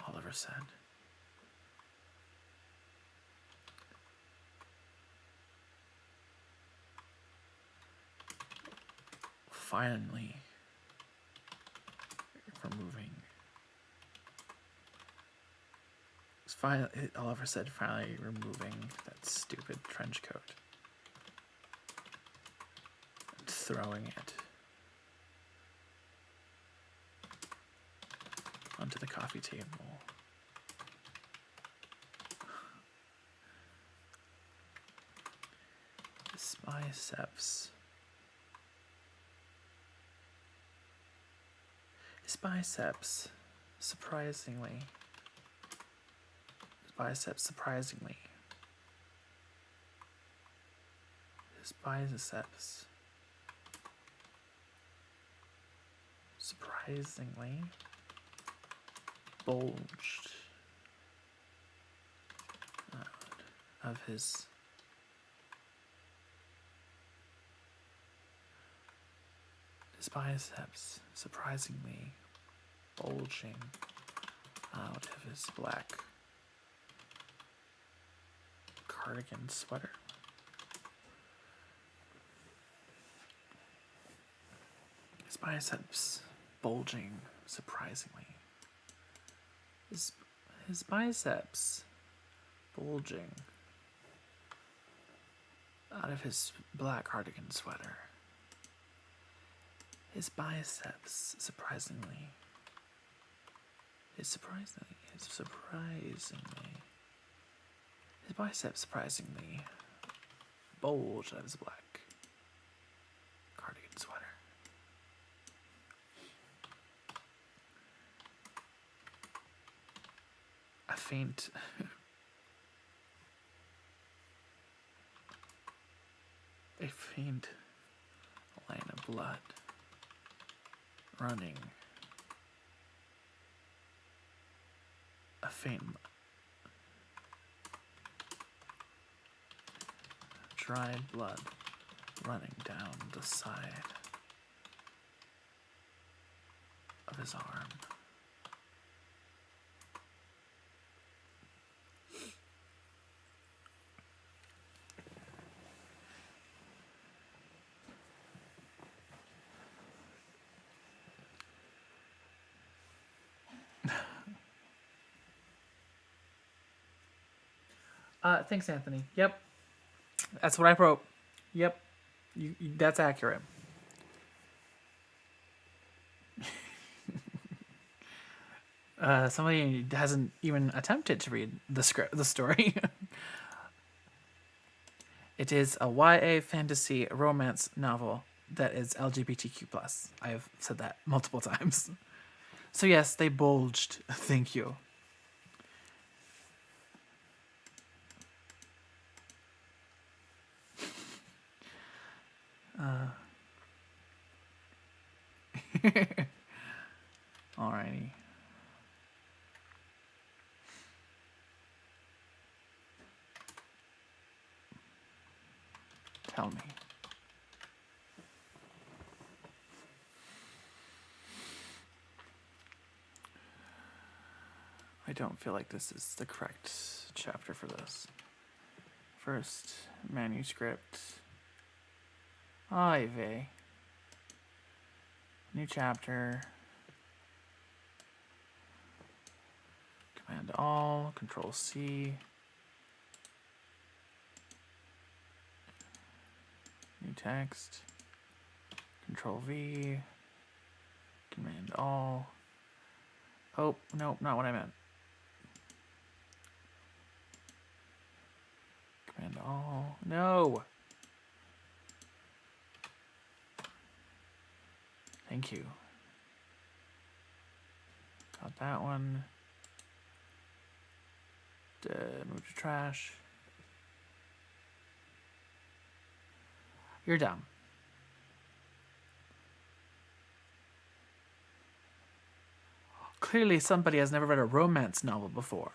Oliver said. Finally removing. Oliver said, finally removing that stupid trench coat and throwing it onto the coffee table. His biceps, surprisingly, bulged out of his biceps, surprisingly bulging out of his black cardigan sweater. His biceps bulging surprisingly. His biceps bulging out of his black cardigan sweater. His biceps surprisingly bulged out of his black cardigan sweater. A faint line of blood running. A faint dried blood running down the side of his arm. Thanks, Anthony. Yep, that's what I wrote. Yep, that's accurate. Somebody hasn't even attempted to read the story. It is a YA fantasy romance novel that is LGBTQ+. I have said that multiple times. So yes, they bulged. Thank you. Alrighty. Tell me. I don't feel like this is the correct chapter for this. First, manuscript. Ivy. New chapter. Command all, Control C. New text. Control V. Command all. Oh, no, not what I meant. Command all. No! Thank you. Got that one. Move to trash. You're dumb. Clearly somebody has never read a romance novel before.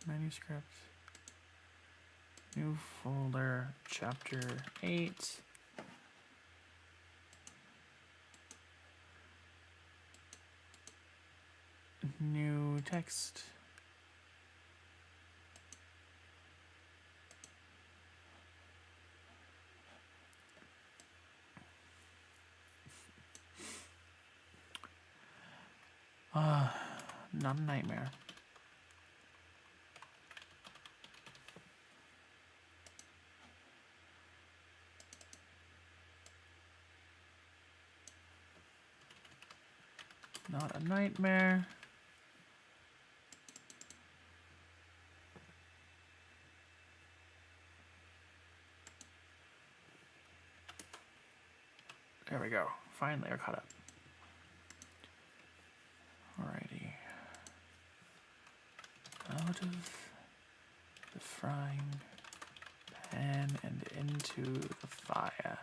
Manuscript. New folder, chapter 8. New text. Not a nightmare. Not a nightmare. There we go. Finally, we're caught up. Alrighty. Out of the frying pan and into the fire.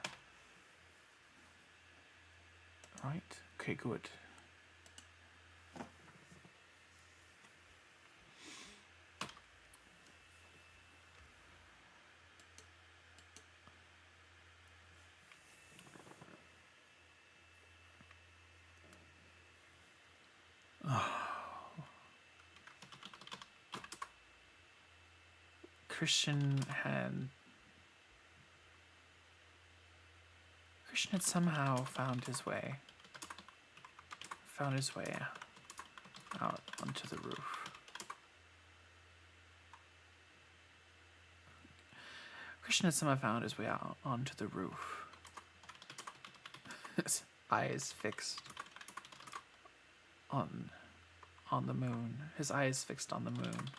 Right? Okay, good. Christian had somehow found his way out onto the roof. Christian had somehow found his way out onto the roof. His eyes fixed on the moon. His eyes fixed on the moon.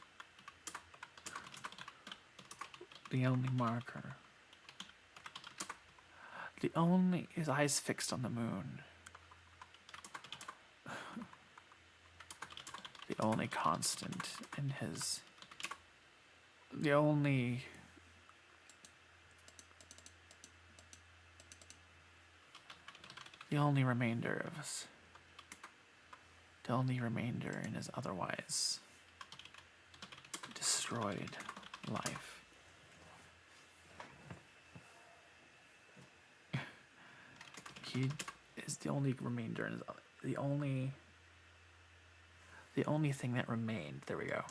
The only marker. His eyes fixed on the moon. The only constant in his. The only remainder of us. The only remainder in his otherwise destroyed life. He is the only remainder in his, the only thing that remained. There we go.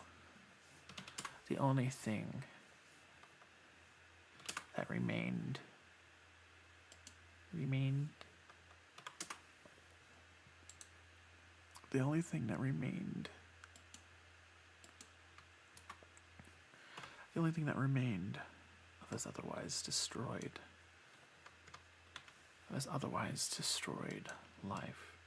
The only thing that remained. The only thing that remained. The only thing that remained of his otherwise destroyed. Of his otherwise destroyed life.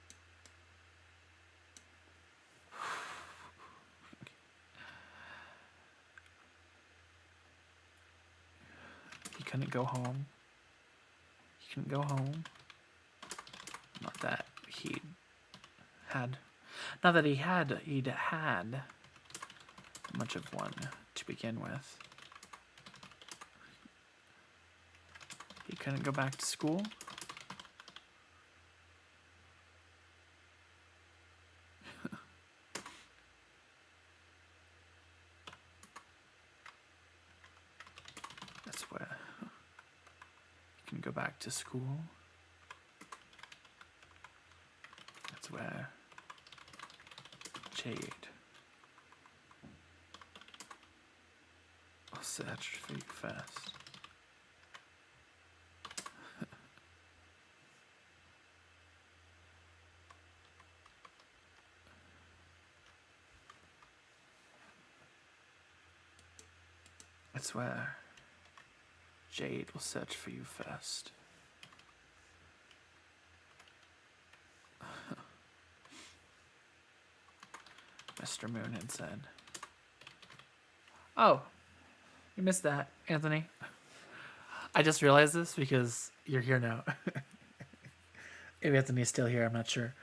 He couldn't go home. He couldn't go home. Not that he'd had much of one to begin with. He couldn't go back to school. That's where he can go back to school. That's where Jade will search for you first. That's where Jade will search for you first. Mr. Moon had said. Oh, you missed that, Anthony. I just realized this because you're here now. Maybe Anthony's still here, I'm not sure.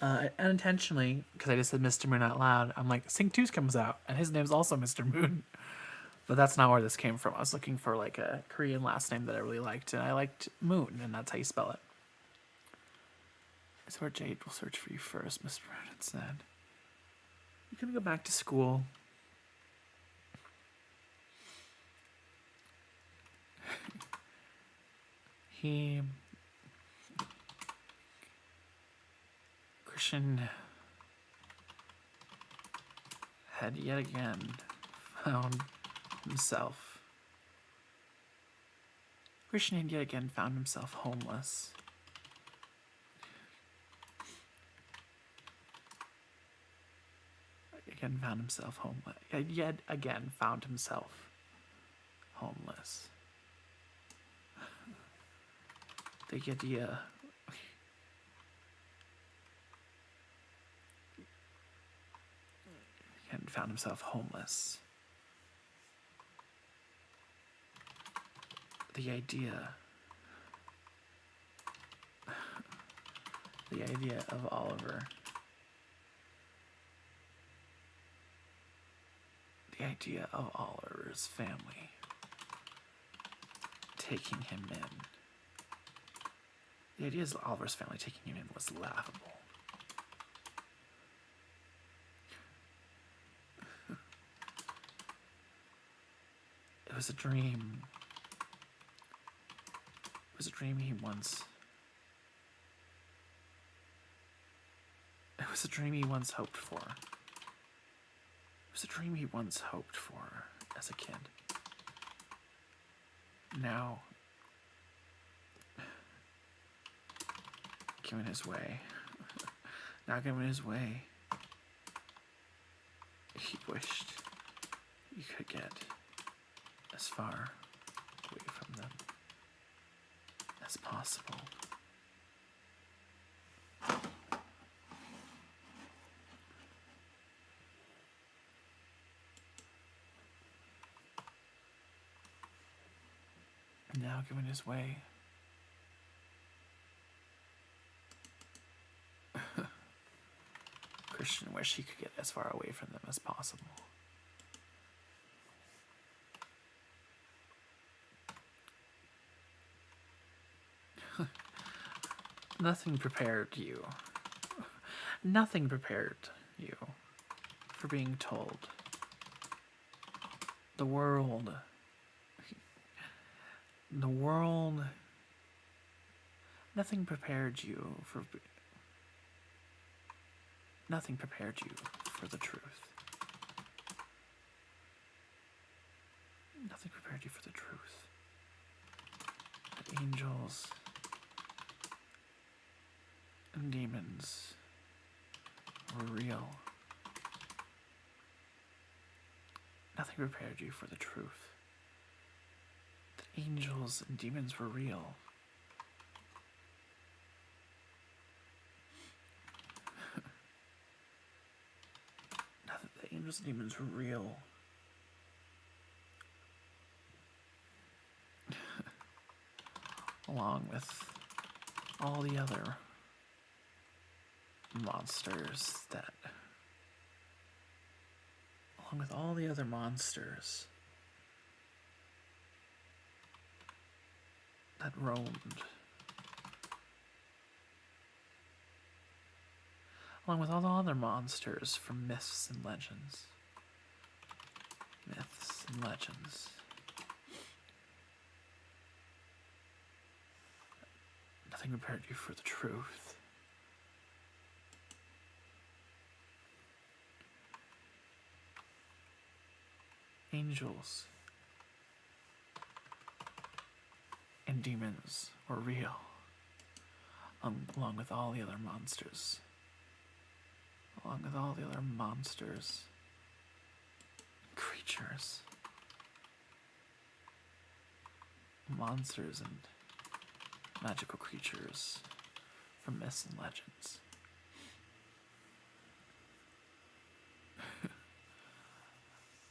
Unintentionally, because I just said Mr. Moon out loud, I'm like, Sing 2 comes out, and his name's also Mr. Moon. But that's not where this came from. I was looking for like a Korean last name that I really liked, and I liked Moon, and that's how you spell it. It's where Jade will search for you first, Mr. Moon had said. You can go back to school. Christian had yet again found himself. Christian had yet again found himself homeless. Yet again found himself homeless. The idea. Again found himself homeless. The idea of Oliver. The idea of Oliver's family taking him in. The idea of Oliver's family taking him in was laughable. It was a dream. It was a dream he once hoped for. It was a dream he once hoped for as a kid. Now, given his way, he wished he could get as far away from them as possible. Now, given his way, Christian wished he could get as far away from them as possible. Nothing prepared you for being told The world. The world. Nothing prepared you for. Nothing prepared you for the truth. Nothing prepared you for the truth. That angels and demons were real. Nothing prepared you for the truth. That angels and demons were real. Not that the angels and demons were real. Along with all the other monsters that roamed. Along with all the other monsters from myths and legends. Myths and legends. Nothing prepared you for the truth. Angels and demons were real, along with all the other monsters. Along with all the other monsters and creatures. Monsters and magical creatures from myths and legends.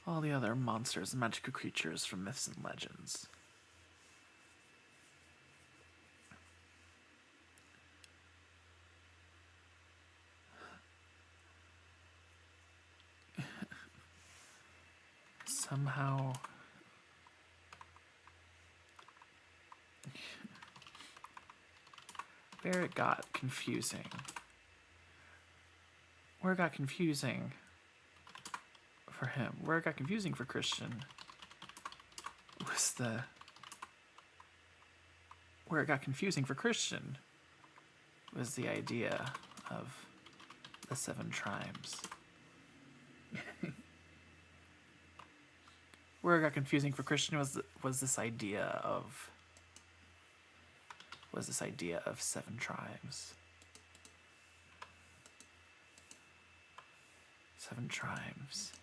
All the other monsters and magical creatures from myths and legends. Somehow where it got confusing for him, where it got confusing for Christian was the idea of the 7 tribes. Where it got confusing for Christian was this idea of 7 tribes. 7 tribes.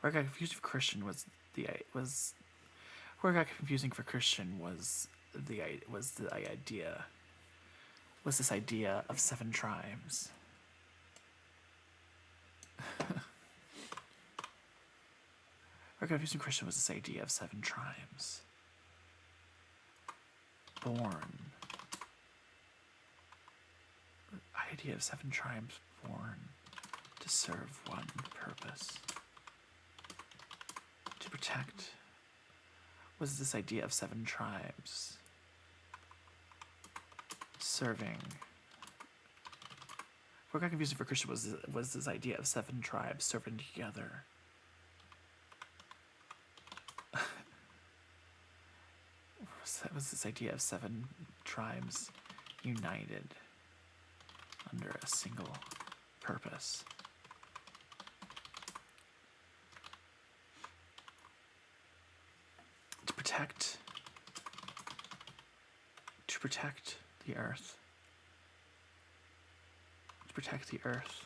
Where it got confusing for Christian was this idea of 7 tribes. Where it got confusing for Christian was this idea of 7 tribes. Idea of 7 tribes born to serve one purpose. To protect was this idea of 7 tribes serving. What got confusing for Christian was this idea of 7 tribes serving together. Was this idea of 7 tribes united under a single purpose. To protect the earth. To protect the earth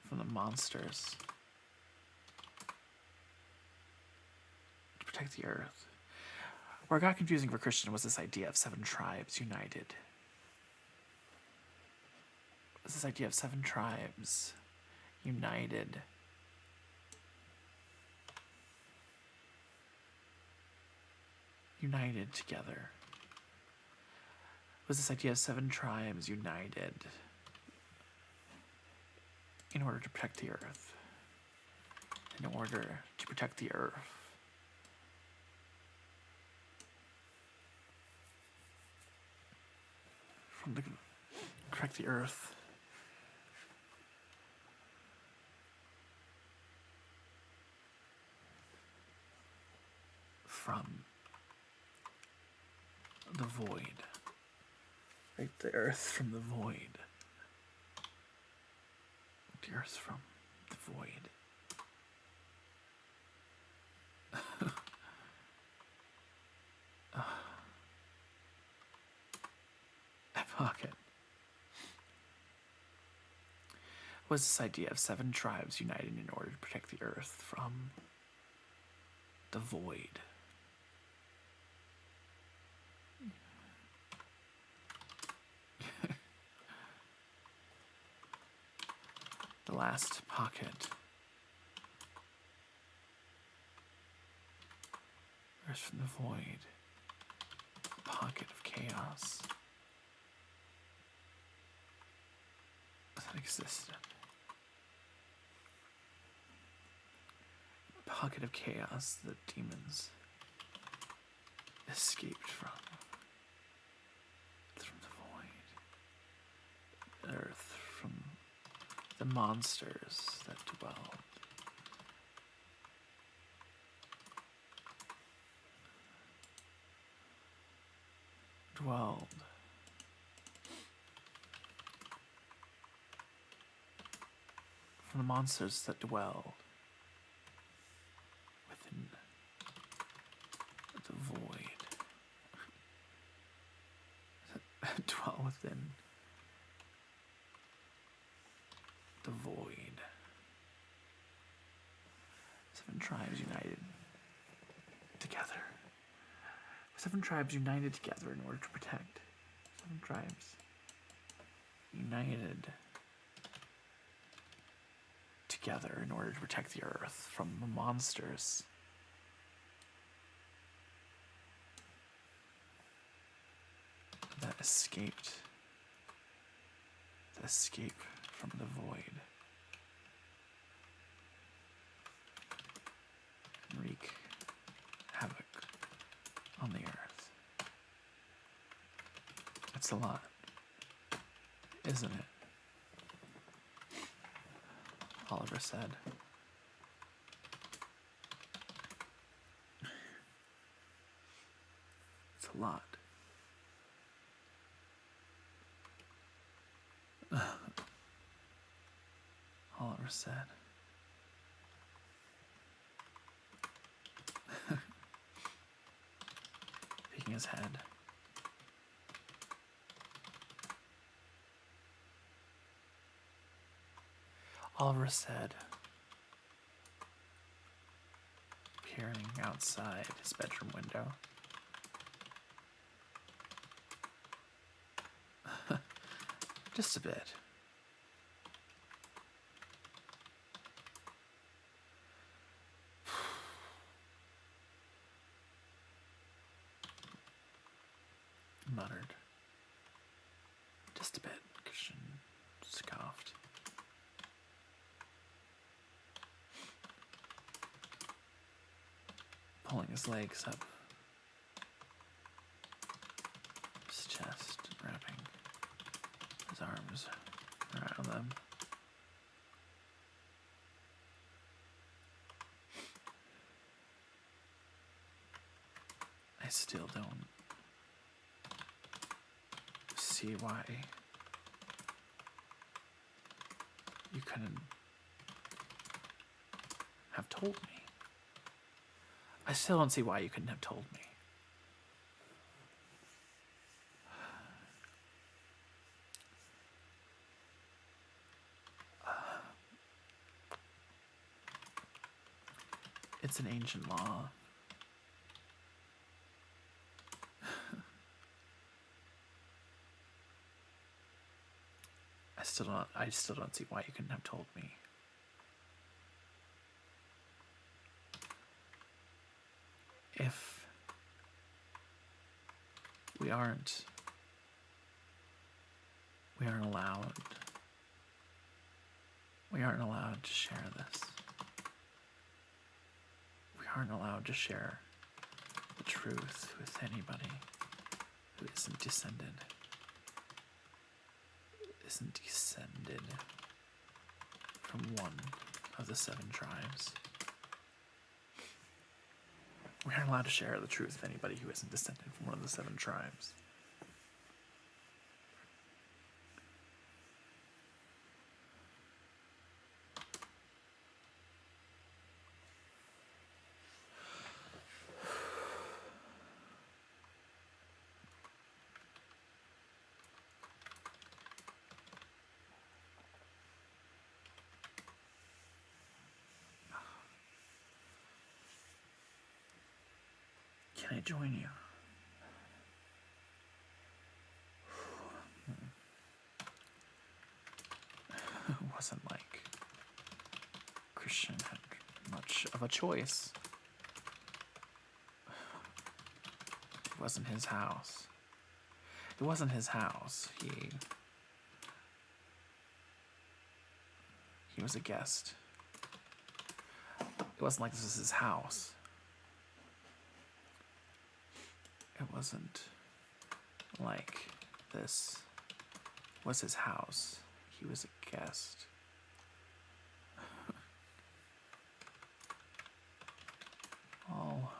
from the monsters. To protect the earth. Where it got confusing for Christian was this idea of 7 tribes united. Was this idea of 7 tribes united. United together. Was this idea of 7 tribes united in order to protect the earth. In order to protect the earth. Protect the earth from the void. Right, the earth from the void. The earth from the void. A pocket. Was this idea of 7 tribes uniting in order to protect the earth from the void. The last pocket. Earth from the void. Pocket of chaos that existed. Pocket of chaos that demons escaped from the void. Earth from the monsters that dwelled. From the monsters that dwelled within the void. That dwell within the void. 7 tribes united together. 7 tribes united together in order to protect. 7 tribes united together in order to protect the earth from the monsters that escape from the void and wreak havoc on the earth. It's a lot, isn't it? Oliver said. It's a lot. Oliver said. Shaking his head. Oliver said, peering outside his bedroom window. Just a bit. Muttered. Just a bit, Christian scoffed. Pulling his legs up his chest, wrapping his arms around them. I still don't see why you couldn't have told me. I still don't see why you couldn't have told me. It's an ancient law. I still don't see why you couldn't have told me. If we aren't allowed to share this. We aren't allowed to share the truth with anybody who isn't descended from one of the 7 tribes. We aren't allowed to share the truth with anybody who isn't descended from one of the 7 tribes. Can I join you? It wasn't like Christian had much of a choice. It wasn't his house. It wasn't his house. He was a guest. It wasn't like this was his house. It wasn't like this was his house. He was a guest. All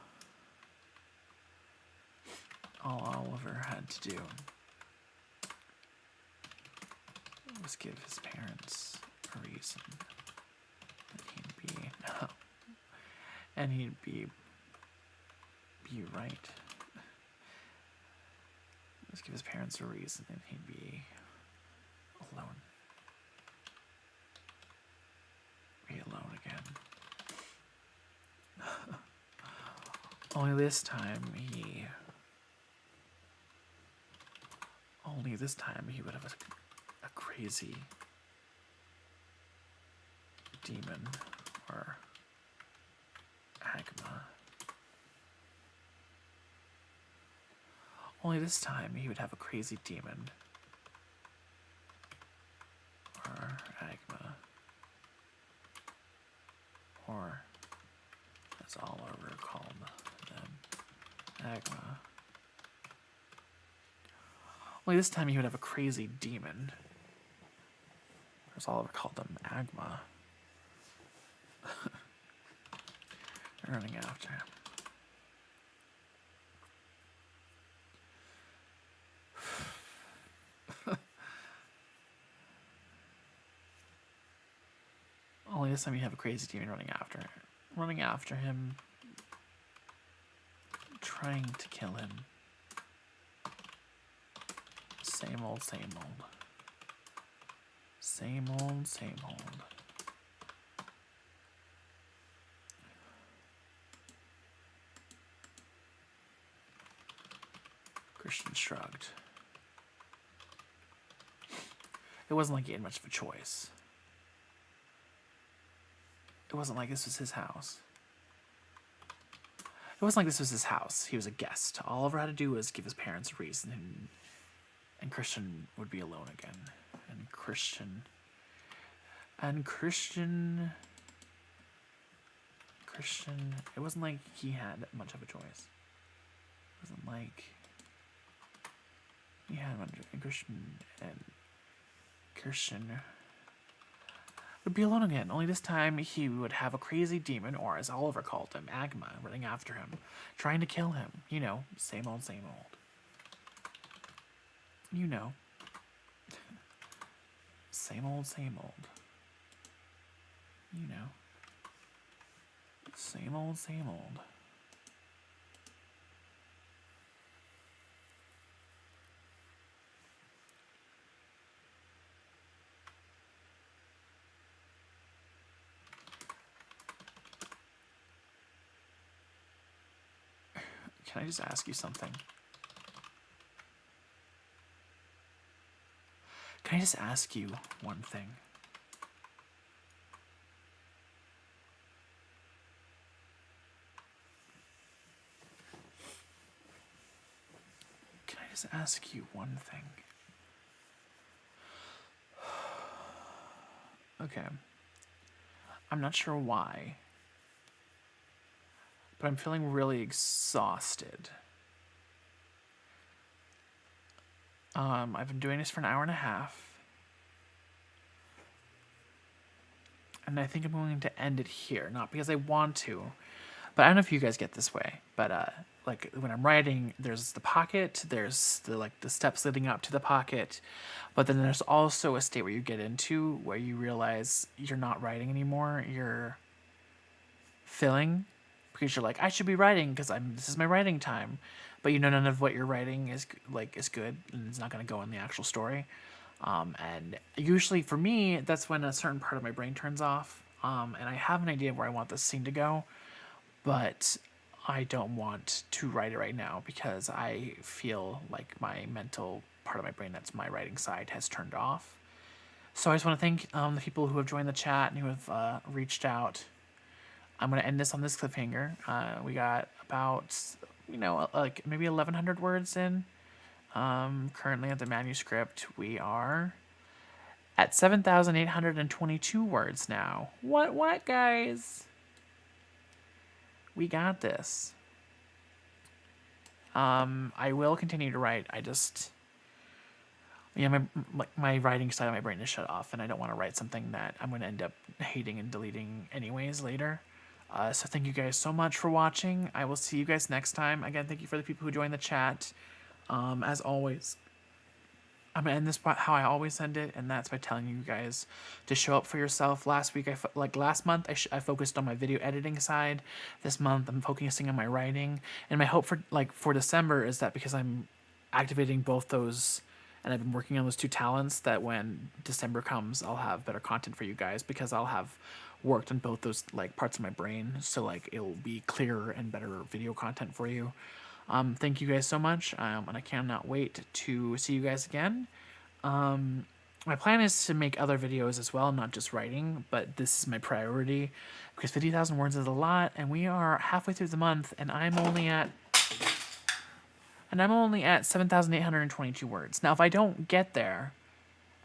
Oliver had to do was give his parents a reason and he'd be right. Just give his parents a reason and he'd be alone. Be alone again. Only this time he would have a crazy demon or agma. Only this time he would have a crazy demon or agma, or as Oliver called them, agma. Only this time he would have a crazy demon, as Oliver called them, agma, running after him. Only this time you have a crazy demon running after him, trying to kill him. Same old, same old. Same old, same old. Christian shrugged. It wasn't like he had much of a choice. It wasn't like this was his house. It wasn't like this was his house. He was a guest. All Oliver had to do was give his parents a reason, and Christian would be alone again. And Christian, it wasn't like he had much of a choice. It wasn't like he had much of a Christian would be alone again. Only this time he would have a crazy demon, or as Oliver called him, agma, running after him, trying to kill him. You know, same old, same old. You know. Same old, same old. You know. Same old, same old. Can I just ask you something? Can I just ask you one thing? Can I just ask you one thing? Okay. I'm not sure why, but I'm feeling really exhausted. I've been doing this for an hour and a half, and I think I'm going to end it here. Not because I want to, But I don't know if you guys get this way, but like when I'm writing, there's the pocket, there's the steps leading up to the pocket, but then there's also a state where you get into where you realize you're not writing anymore, you're filling, because you're like, I should be writing because this is my writing time, but you know none of what you're writing is good and it's not going to go in the actual story. And usually for me, that's when a certain part of my brain turns off, and I have an idea of where I want this scene to go, but I don't want to write it right now because I feel like my mental part of my brain, that's my writing side, has turned off. So I just want to thank the people who have joined the chat and who have reached out. I'm going to end this on this cliffhanger. We got about, like maybe 1,100 words in. Currently at the manuscript, we are at 7,822 words now. What, guys? We got this. I will continue to write. I just, my writing side of my brain is shut off, and I don't want to write something that I'm going to end up hating and deleting anyways later. So thank you guys so much for watching. I will see you guys next time. Again, thank you for the people who joined the chat. As always, I'm going to end this how I always end it, and that's by telling you guys to show up for yourself. Last month, I focused on my video editing side. This month, I'm focusing on my writing. And my hope for December is that because I'm activating both those, and I've been working on those two talents, that when December comes, I'll have better content for you guys because I'll have worked on both those parts of my brain. So it'll be clearer and better video content for you. Thank you guys so much, and I cannot wait to see you guys again. My plan is to make other videos as well, not just writing, but this is my priority because 50,000 words is a lot, and we are halfway through the month, and I'm only at 7,822 words. Now, if I don't get there,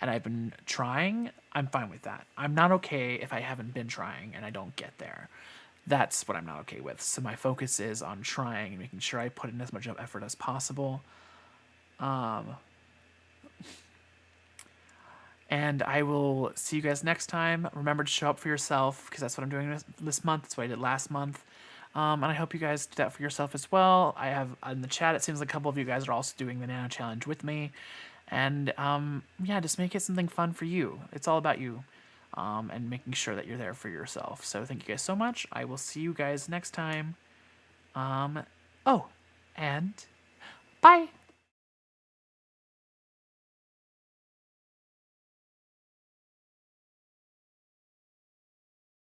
and I've been trying, I'm fine with that. I'm not okay if I haven't been trying and I don't get there. That's what I'm not okay with. So my focus is on trying and making sure I put in as much effort as possible. And I will see you guys next time. Remember to show up for yourself because that's what I'm doing this month. That's what I did last month. And I hope you guys do that for yourself as well. I have in the chat, it seems like a couple of you guys are also doing the Nano Challenge with me. And yeah, just make it something fun for you. It's all about you. And making sure that you're there for yourself. So thank you guys so much. I will see you guys next time. And bye.